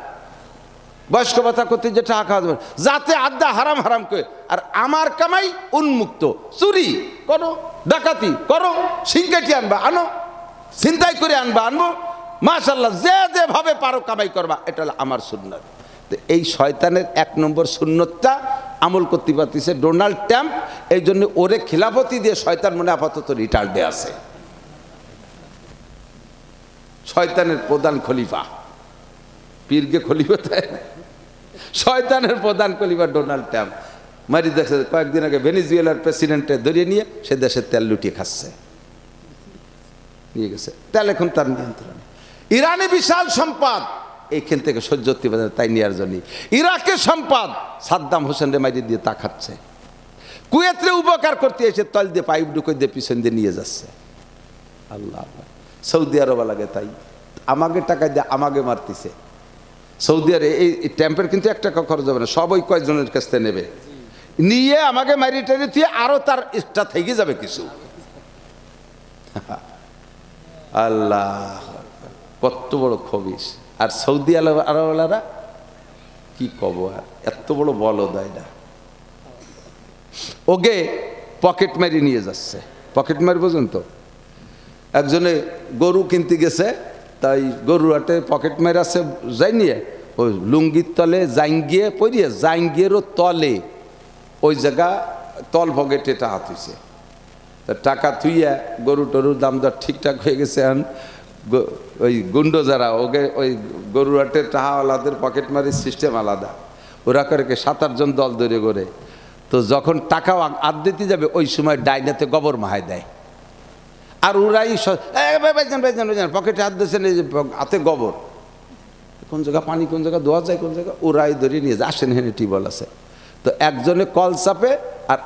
বয়স্ক ভাতা করতে যে টাকা খাওয়া যাবে না, যাতে আড্ডা হারাম হারাম করে। আর আমার কামাই উন্মুক্ত, চুরি করো, ডাকাতি করো, সিংকেটি আনবা আনো, ছিনতাই করে আনবা আনবো, মাশাআল্লাহ যেভাবে পারো কামাই করবা, এটা হলো আমার সুন্নত। এই শয়তানের 1 নম্বর সুন্নতটা আমল করতে পারতেছে ডোনাল্ড ট্রাম্প, এই জন্য ওরে খিলাফতি দিয়ে শয়তান মনে আপাতত রিটার্ডে আছে। শয়তানের প্রধান খলিফা, পীরকে খলিফা তাই না, শয়তানের প্রধান খলিফা ডোনাল্ড ট্রাম্প মারি দেখছে কয়েকদিন আগে ভেনিজুয়েলার প্রেসিডেন্টে ধরিয়ে নিয়ে সে দেশের তেল লুটিয়ে খাচ্ছে, নিয়ে গেছে তেল এখন তার নিয়ন্ত্রণে। ইরানে বিশাল সম্পদ, এইখান থেকে সহ্য করতে পারে তাই নেওয়ার জন্য ইরাকের সম্পদ সাদ্দাম হোসেনরে মারি দিয়ে তা খাচ্ছে। কুয়েতরে উপকার করতে এসে তল দিয়ে পাইপ ঢুকে দিয়ে পিছন দিয়ে নিয়ে যাচ্ছে। আল্লাহ, সৌদি আরব লাগে তাই আমাকে টাকা দিয়ে আমাকে মারতেছে। সৌদি আরবে এই ট্যাম্পের কিন্তু 1 টাকা খরচ হবে না, সব ওই কয়েকজনের কাছ থেকে নেবে, নিয়ে আমাকে মারি টারি দিয়ে আরো তার এক্সট্রা থেকে যাবে কিছু। আল্লাহ, কত বড় খবিস। আর সৌদি আরবওয়ালারা কি কব, আর এত বড় বলদ না, ওকে পকেট মারি নিয়ে যাচ্ছে। পকেট মারি পর্যন্ত একজনে গরু কিনতে গেছে, তাই গরু হাটে পকেট মারি আছে যাই নিয়ে ওই লুঙ্গির তলে জাঙ্গিয়ে পড়িয়ে জাঙ্গিয়েরও তলে ওই জায়গা তল পকেটে টাকা থুইছে। তা টাকা থুইয়া গরু টরুর দাম দর ঠিকঠাক হয়ে গেছে। এখন ওই গুন্ড যারা ওকে ওই গরু হাটের টাকাওয়ালাদের পকেট মারির সিস্টেম আলাদা, ওরা করে 7-8 জন দল ধরে করে। তো যখন টাকা আদ দিতে যাবে ওই সময় ডাইনাতে গোবর মাহাই দেয়, আর ওরাই পকেটে হাত দিয়েছেন, এই যে হাতে গোবর, কোন জায়গা পানি কোন জায়গা ধোয়া যায় কোন জায়গা ওরাই ধরে নিয়ে যায়। আসেন হেনে টিউবওয়েল আছে, তো একজনে কল চাপে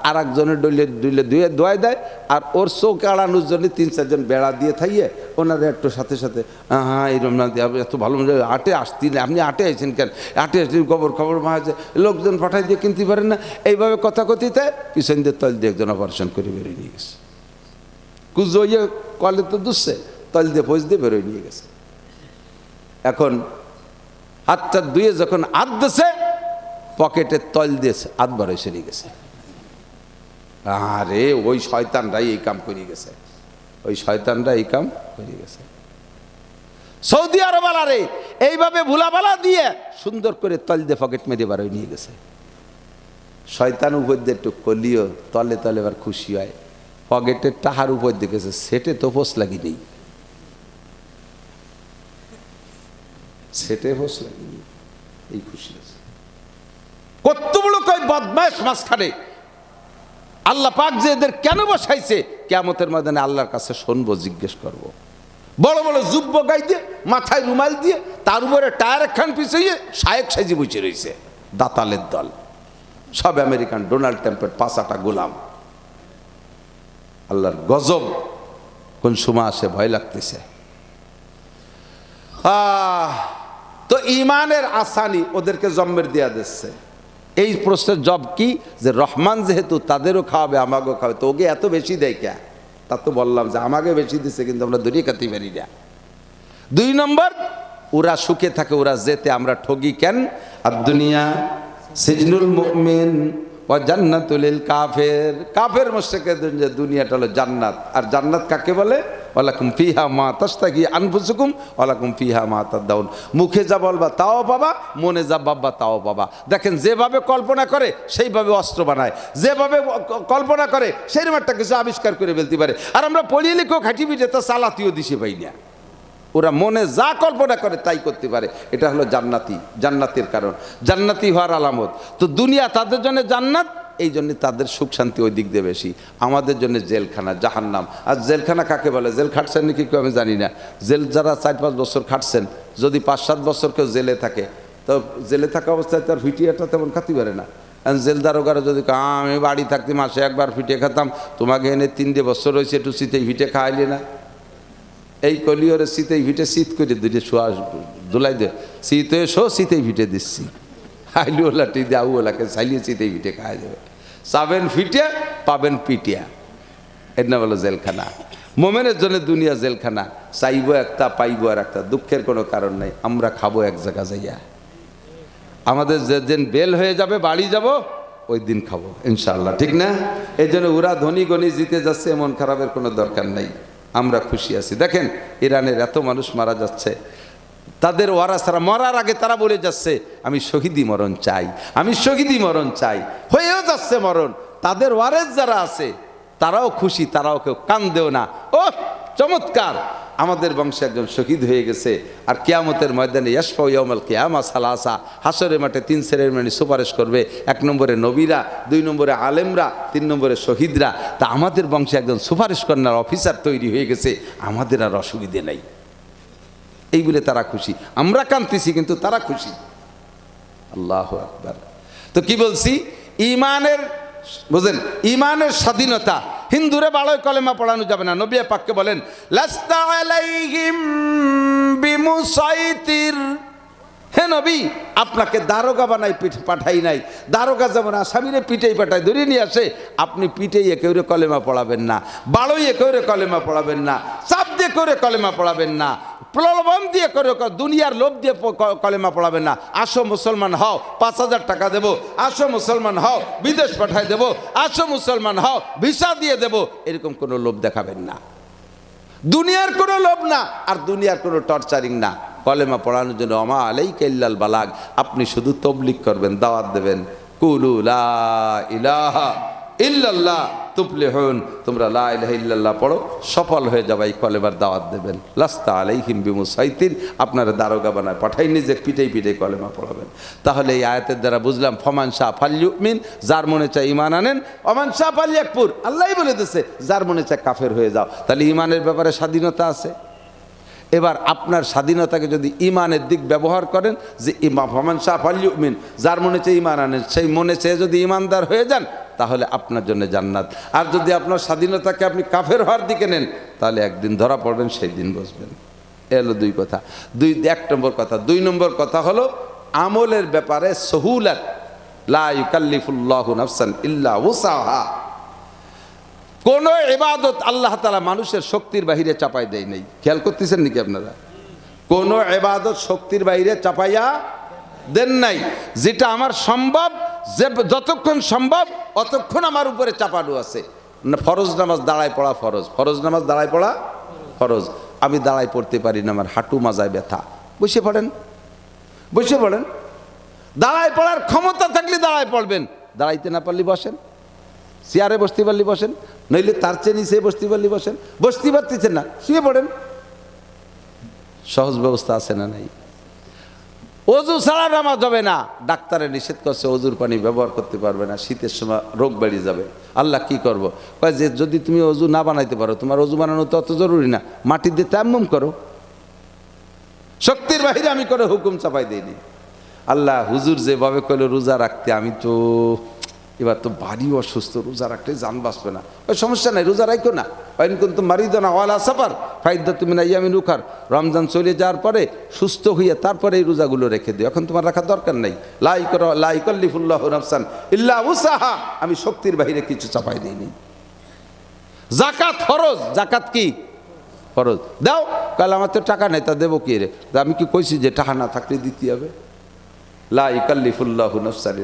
আর একজনের ডইলে ধুয়ে ধোয়াই দেয়, আর ওর চোখ আড়ানোর জন্য 3-4 জন বেড়া দিয়ে থাইয়ে ওনারা একটু সাথে সাথে হ্যাঁ এইরকম না দিয়ে এত ভালো আটে আসতি না, আপনি আটে আইছেন কেন, আটে আসছি গোবর খবর মাহাছে, লোকজন পাঠাই দিয়ে কিনতে পারেন না, এইভাবে কথা কথিতে পিছন দিয়ে তল দিয়ে একজন অপারেশন করে বেরিয়ে নিয়ে গেছে। কুজো ইয়ে কলে তো দুসছে, তল দিয়ে ফৌজ দিয়ে বেরোয় নিয়ে গেছে। এখন হাতটা ধুয়ে যখন হাত দিছে পকেটের তল দিয়েছে, হাত বারোয় সেরে গেছে। আরে ওই শয়তানরাই এই কাম করে গেছে, ওই শয়তানরা এই কাম করে গেছে। সৌদি আরব আলারে এইভাবে ভুলাবালা দিয়ে সুন্দর করে তল দিয়ে পকেট মেরে বারোয় নিয়ে গেছে। শয়তান উপর দিয়ে একটু কলিও তলে তলে এবার খুশি হয়, পকেটের টাহার উপর দেখেছে সেটে তো পোষ লাগি নেই, সেটে পোষ লাগি এই খুশি আছে। কত বড় কয় বদমাশ মাঝখানে আল্লাহ পাক যে এদের কেন বসাইছে কিয়ামতের ময়দানে আল্লাহর কাছে শুনবো, জিজ্ঞেস করব। বড় বড় যুব্য গাই দিয়ে মাথায় রুমাল দিয়ে তার উপরে টায়ার একখান পিছিয়ে শায়েক সাইজি বসে রয়েছে, দাতালের দল সব আমেরিকান ডোনাল্ড ট্রাম্পের 5-8 গোলাম। আল্লাহর গজব কোন সময় আসে ভয় লাগতেছে। তো ইমানের আসানি ওদেরকে জন্মের দেয়া দিচ্ছে। এই প্রশ্নের জব কি, যে রহমান যেহেতু তাদেরও খাওয়াবে আমাকেও খাওয়াবে, তো ওকে এত বেশি দেয় কে? তা তো বললাম যে আমাকে বেশি দিচ্ছে কিন্তু আমরা দড়িয়ে খাতে পারি না। 2 নম্বর, ওরা সুখে থাকে, ওরা যেতে আমরা ঠগি কেন? আর দুনিয়া সিজনুল মুমিন ওয়া জান্নাতুল লিল কাফের। কাফের মুশরিকের দুনিয়াটা হলো জান্নাত। আর জান্নাত কাকে বলে? ওয়ালাকুম ফিহা মা তাশতাহি আনফুসুকুম ওয়ালাকুম ফিহা মা তাদাউন। মুখে যা বলবা তাও পাবা, মনে যা ভাববা তাও পাবা। দেখেন যেভাবে কল্পনা করে সেইভাবে অস্ত্র বানায়, যেভাবে কল্পনা করে সেইরকম একটা কিছু আবিষ্কার করে ফেলতে পারে। আর আমরা পড়িয়ে লিখেও খাটি পিঠে তা চালাতিও দিশে পাই না। ওরা মনে যা কল্পনা করে তাই করতে পারে। এটা হলো জান্নাতি, জান্নাতের কারণ, জান্নাতি হওয়ার আলামত। তো দুনিয়া তাদের জন্য জান্নাত, এই জন্য তাদের সুখ শান্তি ওই দিক দিয়ে বেশি। আমাদের জন্য জেলখানা, জাহান্নাম। আর জেলখানা কাকে বলে? জেল খাটছেন নাকি কেউ আমি জানি না। জেল যারা 4-5 বছর খাটছেন, যদি 5-7 বছর কেউ জেলে থাকে, তো জেলে থাকা অবস্থায় তার ফিটিয়াটা তেমন খাতে পারে না। জেল দারোগারা যদি আমি বাড়ি থাকতে মাসে একবার ফিটে খেতাম, তোমাকে এনে 3 বছর হয়েছে একটু শীতেই ফিটে খাওয়াইলে না, এই কলিওরে শীতেই ভিটে শীত করে দুটো শোয়া দোলাই দে, শীত হয়ে শো শীতেই ভিটে দিচ্ছি, আইলুওলা টি দিয়ে আউওলাকে চাইলিয়ে শীতেই ভিটে খাওয়া যাবে। চাবেন ফিটে পাবেন পিটিয়া, এর নাম হলো জেলখানা। মোমেনের জন্য দুনিয়া জেলখানা, চাইবো একটা পাইবো আর একটা। দুঃখের কোনো কারণ নেই, আমরা খাবো এক জায়গা যাইয়া। আমাদের যেদিন বেল হয়ে যাবে, বাড়ি যাব, ওই দিন খাবো ইনশাআল্লাহ, ঠিক না? এই জন্য ওরা ধনী গণি জিতে যাচ্ছে, এমন খারাপের কোনো দরকার নেই, আমরা খুশি আছি। দেখেন ইরানের এত মানুষ মারা যাচ্ছে, তাদের ওয়ারাসরা মরার আগে তারা বলে যাচ্ছে আমি শহীদি মরণ চাই, আমি শহীদি মরণ চাই, হয়েও যাচ্ছে মরণ। তাদের ওয়ারেস যারা আছে তারাও খুশি, তারাও কেউ কান্দেও না। ও চমৎকার, আমাদের বংশে একজন শহীদ হয়ে গেছে। আর কিয়ামতের ময়দানে ইয়াশফাউ ইয়াউমাল কিয়ামা সালাসা, হাসরের মাঠে 3 সেরেমনি সুপারিশ করবে। 1 নম্বরে নবীরা, 2 নম্বরে আলেমরা, 3 নম্বরে শহীদরা। তা আমাদের বংশে একজন সুপারিশ করার অফিসার তৈরি হয়ে গেছে, আমাদের আর অসুবিধে নেই। এই বলে তারা খুশি, আমরা কাঁদতেছি কিন্তু তারা খুশি। আল্লাহু আকবার। তো কি বলছি, ইমানের, বুঝলেন, ইমানের স্বাধীনতা। হিন্দুরে বাড়ায় কলেমা পড়ানো যাবে না। নবী পাককে বলেন লাস্তা আলাইহিম বিমুসাইতির, হে নবী আপনাকে দারোগা বানাই পাঠাই নাই। দারোগা যেমন আসামিরে পিটেই পাঠায়, ধরে নিয়ে আসে, আপনি পিটেই একেবারে কলেমা পড়াবেন না, বাড়ই একেবারে কলেমা পড়াবেন না, চাপ দিয়ে করে কলেমা পড়াবেন না, প্রলোভন দিয়ে করে, দুনিয়ার লোভ দিয়ে কলেমা পড়াবেন না। আসো মুসলমান হও, 5,000 টাকা দেবো, আসো মুসলমান হও বিদেশ পাঠায় দেবো, আসো মুসলমান হও ভিসা দিয়ে দেবো, এরকম কোনো লোভ দেখাবেন না। দুনিয়ার কোনো লোভ না, আর দুনিয়ার কোনো টর্চারিং না। কলেমা পড়ানোর জন্য ওমা আলাইকা ইল্লাল বালাগ, আপনি শুধু তবলিগ করবেন, দাওয়াত দেবেন। কুলু লা ইলাহা ইল্লাল্লাহ তুফলিহুন, তোমরা লা ইলাহা ইল্লাল্লাহ পড়ো, সফল হয়ে যাবে। এই কলেমার দাওয়াত দেবেন। লাস্তা আলাইহিম বিমুসাইতির, আপনারা দারোগা বানায় পাঠাইনি যে পিটাই পিটাই কলেমা পড়াবেন। তাহলে এই আয়াতের দ্বারা বুঝলাম ফমান শাহ ফালইউমিন, যার মনে চায় ইমান আনেন, ওমান শাহ ফালইয়াকফুর, আল্লাহই বলে দিয়েছে যার মনে চায় কাফের হয়ে যাও। তাহলে ইমানের ব্যাপারে স্বাধীনতা আছে। এবার আপনার স্বাধীনতাকে যদি ইমানের দিক ব্যবহার করেন, যে ফমান শাহ ফালইউমিন, যার মনে চেয়ে ইমান আনেন, সেই মনে চেয়ে যদি ইমানদার হয়ে যান, তাহলে আপনার জন্য জান্নাত। আর যদি আপনার স্বাধীনতাকে আপনি কাফের হওয়ার দিকে নেন, তাহলে একদিন ধরা পড়বেন, সেই দিন বসবেন। এলো 2 কথা। 1 নম্বর কথা। 2 নম্বর কথা হলো আমলের ব্যাপারে সহুলাত, লা ইউকাল্লিফুল্লাহু নাফসান ইল্লা উসাহা। কোন ইবাদত আল্লাহ তাআলা মানুষের শক্তির বাইরে চাপাই দেয় নাই। খেয়াল করতেছেন নাকি আপনারা? কোন ইবাদত শক্তির বাইরে চাপাইয়া দেন নাই। যেটা আমার সম্ভব, যে যতক্ষণ সম্ভব অতক্ষণ আমার উপরে চাপানো আছে। ফরজ নামাজ দাঁড়ায় পড়া ফরজ, ফরজ নামাজ দাঁড়ায় পড়া ফরজ। আমি দাঁড়ায় পড়তে পারি না, আমার হাঁটু মাজায় ব্যথা, বসে পড়েন, বসে পড়েন। দাঁড়ায় পড়ার ক্ষমতা থাকলে দাঁড়ায় পড়বেন, দাঁড়াইতে না পারলে বসেন। চেয়ারে বসতে পারলে বসেন, নইলে তার চেয়ে নিচে বসতে পারলে বসেন। বসতে পারতেছেন না, শুয়ে পড়েন। সহজ ব্যবস্থা আছে না নাই? অজু ছাড়া নামাজ হবে না, ডাক্তারে নিষেধ করছে, অজুর পানি ব্যবহার করতে পারবে না, শীতের সময় রোগ বেড়ে যাবে। আল্লাহ কি করব? কয় যে যদি তুমি অজু না বানাইতে পারো, তোমার অজু বানানো তো অত জরুরি না, মাটি দিয়ে তায়াম্মুম করো। শক্তির বাহিরে আমি করে হুকুম চাপাই দিইনি। আল্লাহ হুজুর যেভাবে কইলো রোজা রাখতে, আমি তো এবার তো ভারী অসুস্থ, রোজা রাখতে জান বাঁচবে না। ওই সমস্যা নাই, রোজা রাখো না। কিন্তু মারিদানা ওয়ালা সাফার ফাইদা তুমি না ইয়ামিন উখার, রমজান চলে যাওয়ার পরে সুস্থ হইয়া তারপরে এই রোজাগুলো রেখে দিও, এখন তোমার রাখার দরকার নাই। লা ইউকাল্লিফুল্লাহু নাফসান ইল্লা উসাহা, আমি শক্তির বাইরে কিছু চাপাই দিইনি। যাকাত ফরজ, যাকাত কি ফরজ? দাও। কাল আমার তো টাকা নেই, তা দেবো কি রে? আমি কি কইছি যে টাকা না থাকলে দিতে হবে? লা ইউকাল্লিফুল্লাহু নাফসান।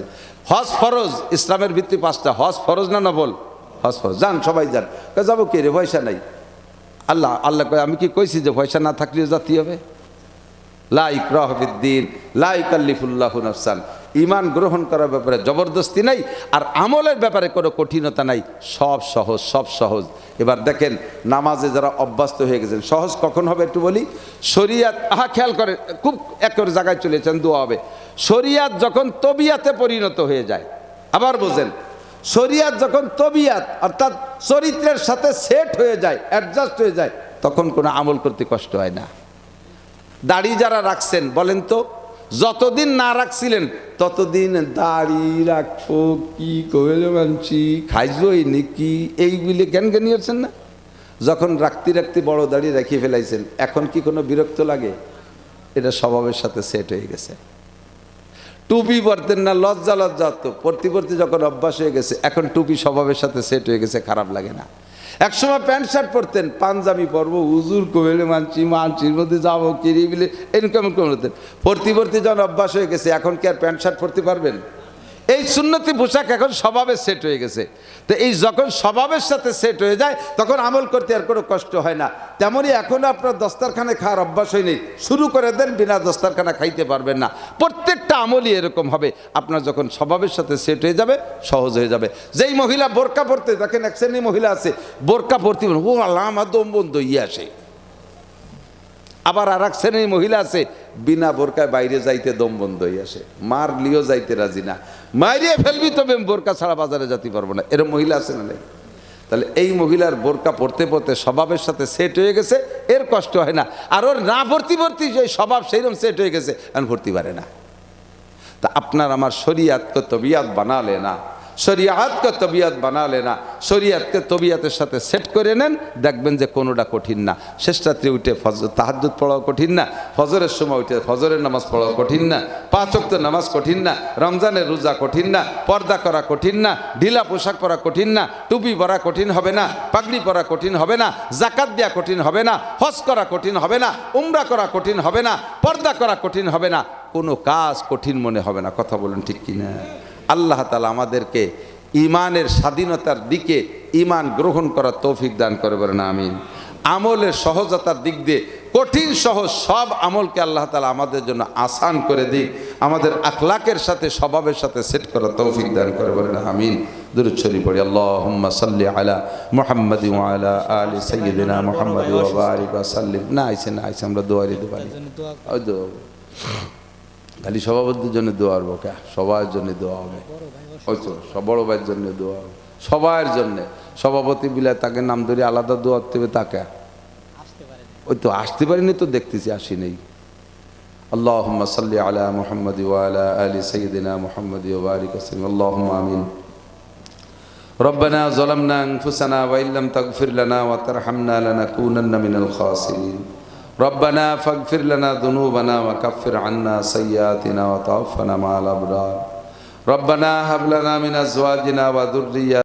হজ ফরজ, ইসলামের ভিত্তি 5টা। হজ ফরজ না নফল? হজ ফরজ। যান, সবাই যান। যাবো কে রে? পয়সা নাই। আল্লাহ কয় আমি কি কইছি যে পয়সা না থাকলেও যেতে হবে? লা ইকরাহা ফিদ্দীন, লা ইউকাল্লিফুল্লাহু নাফসান। ঈমান গ্রহণ করার ব্যাপারে জবরদস্তি নাই, আর আমলের ব্যাপারে কোনো কঠিনতা নাই, সব সহজ, সব সহজ। এবার দেখেন, নামাজে যারা অভ্যস্ত হয়ে গেছেন, সহজ কখন হবে একটু বলি। শরিয়াত, খেয়াল করেন, খুব একের জায়গায় চলেছেন, দোয়া হবে। শরিয়াত যখন তবিয়াতে পরিণত হয়ে যায়, আবার বোঝেন, শরিয়াত যখন তবিয়াত অর্থাৎ চরিত্রের সাথে সেট হয়ে যায়, অ্যাডজাস্ট হয়ে যায়, তখন কোনো আমল করতে কষ্ট হয় না। দাড়ি যারা রাখছেন বলেন তো, যতদিন না রাখছিলেন ততদিন দাড়ি রাখবো কি কইলে মানছি খাইজই নাকি এইগুলি জ্ঞান জ্ঞানিয়েছেন না? যখন রাখতে রাখতে বড় দাড়ি রেখে ফেলাইছেন, এখন কি কোনো বিরক্ত লাগে? এটা স্বভাবের সাথে সেট হয়ে গেছে। টুপি পরতেন না, লজ্জা লজ্জা তো, পরতে পরতে যখন অভ্যাস হয়ে গেছে, এখন টুপি স্বভাবের সাথে সেট হয়ে গেছে, খারাপ লাগে না। একসময় প্যান্ট শার্ট পরতেন, পাঞ্জাবি পরবো, হুজুর কবেলে মানচির মধ্যে যাবো কিরি বিলে এরকম করতেন। পরতে পরতে যখন অভ্যাস হয়ে গেছে, এখন কি আর প্যান্ট শার্ট পরতে পারবেন? এই সুন্নতি পোশাক এখন স্বভাবে সেট হয়ে গেছে। তো এই যখন স্বভাবের সাথে সেট হয়ে যায় তখন আমল করতে আর কোনো কষ্ট হয় না। তেমনই এখনও আপনার দস্তারখানে খাওয়ার অভ্যাস হয়নি, শুরু করে দেন, বিনা দস্তারখানা খাইতে পারবেন না। প্রত্যেকটা আমলই এরকম হবে, আপনার যখন স্বভাবের সাথে সেট হয়ে যাবে সহজ হয়ে যাবে। যেই মহিলা বোরকা পরতে, দেখেন এক শ্রেণী মহিলা আছে বোরকা পরতে ও আল্লাহ আমার দম বন্ধ ইয়ে আসে। আবার আর এক শ্রেণীর মহিলা আছে বিনা বোরকায় বাইরে যাইতে দম বন্ধ হয়ে আসে, মার লিও যাইতে রাজি না, মারিয়ে ফেলবি তবে বোরকা ছাড়া বাজারে যেতে পারবো না, এরকম মহিলা আছে না? তাহলে এই মহিলার বোরকা পড়তে পড়তে স্বভাবের সাথে সেট হয়ে গেছে, এর কষ্ট হয় না। আর ওর না ভর্তি ভর্তি যে স্বভাব সেইরকম সেট হয়ে গেছে, এখন ভর্তি পারে না। তা আপনার আমার শরিয়াতকে তবিয়াত বানা লেনা, শরিয়াতকে তবিয়াত বানা লেনা, শরিয়াতকে তবিয়াতের সাথে সেট করে নেন, দেখবেন যে কোনোটা কঠিন না। শেষ রাত্রে উঠে তাহাজ্জুদ পড়াও কঠিন না, ফজরের সময় উঠে ফজরের নামাজ পড়াও কঠিন না, 5 ওয়াক্ত নামাজ কঠিন না, রমজানের রোজা কঠিন না, পর্দা করা কঠিন না, ঢিলা পোশাক পরা কঠিন না, টুপি পরা কঠিন হবে না, পাগড়ি পরা কঠিন হবে না, জাকাত দেওয়া কঠিন হবে না, হজ করা কঠিন হবে না, উমরা করা কঠিন হবে না, পর্দা করা কঠিন হবে না, কোনো কাজ কঠিন মনে হবে না। কথা বলুন ঠিক কিনা? আল্লাহ তাআলা আমাদেরকে ঈমানের স্বাধীনতার দিকে ঈমান গ্রহণ করার তৌফিক দান করে বলেন আমিন। আমলের সহজতার দিক দিয়ে কঠিন সহজ সব আমলকে আল্লাহ তাআলা আমাদের জন্য আসান করে দিক, আমাদের আখলাকের সাথে স্বভাবের সাথে সেট করার তৌফিক দান করে বলেন আমিন। দুরূদ শরীফ পড়ি। আল্লাহুম্মা সাল্লি আলা মুহাম্মাদি ওয়া আলা আলি সাইয়্যিদিনা মুহাম্মাদ ওয়া বারিক ওয়া সাল্লিম। না আইছে আমরা দোয়ারি দেবানি, ওই দোয়া খালি সভাপতির জন্য দোয়া হবো, কে সবার জন্য দোয়া হবে, ওই তো সব বড় ভাইয়ের জন্য দোয়া হবে, সবার জন্য। সভাপতি বিলে তাকে নাম ধরে আলাদা দোয়া দেবে, তাকে ওই তো আসতে পারিনি, তো দেখতেছি আসি নেই। আল্লাহুম্মা সাল্লি আলা মুহাম্মাদ ওয়া আলা আলি সাইয়্যিদিনা মুহাম্মাদ ওয়া বারিক ওয়া সাল্লিম। আল্লাহুম্মা আমিন। ربنا ظلمنا أنفسنا وإن لم تغفر لنا وترحمنا لنكونن من الخاسرين ربنا فاغفر لنا ذنوبنا وكفر عنا سيئاتنا وتوفنا مع الأبرار ربنا هب لنا من أزواجنا وذرياتنا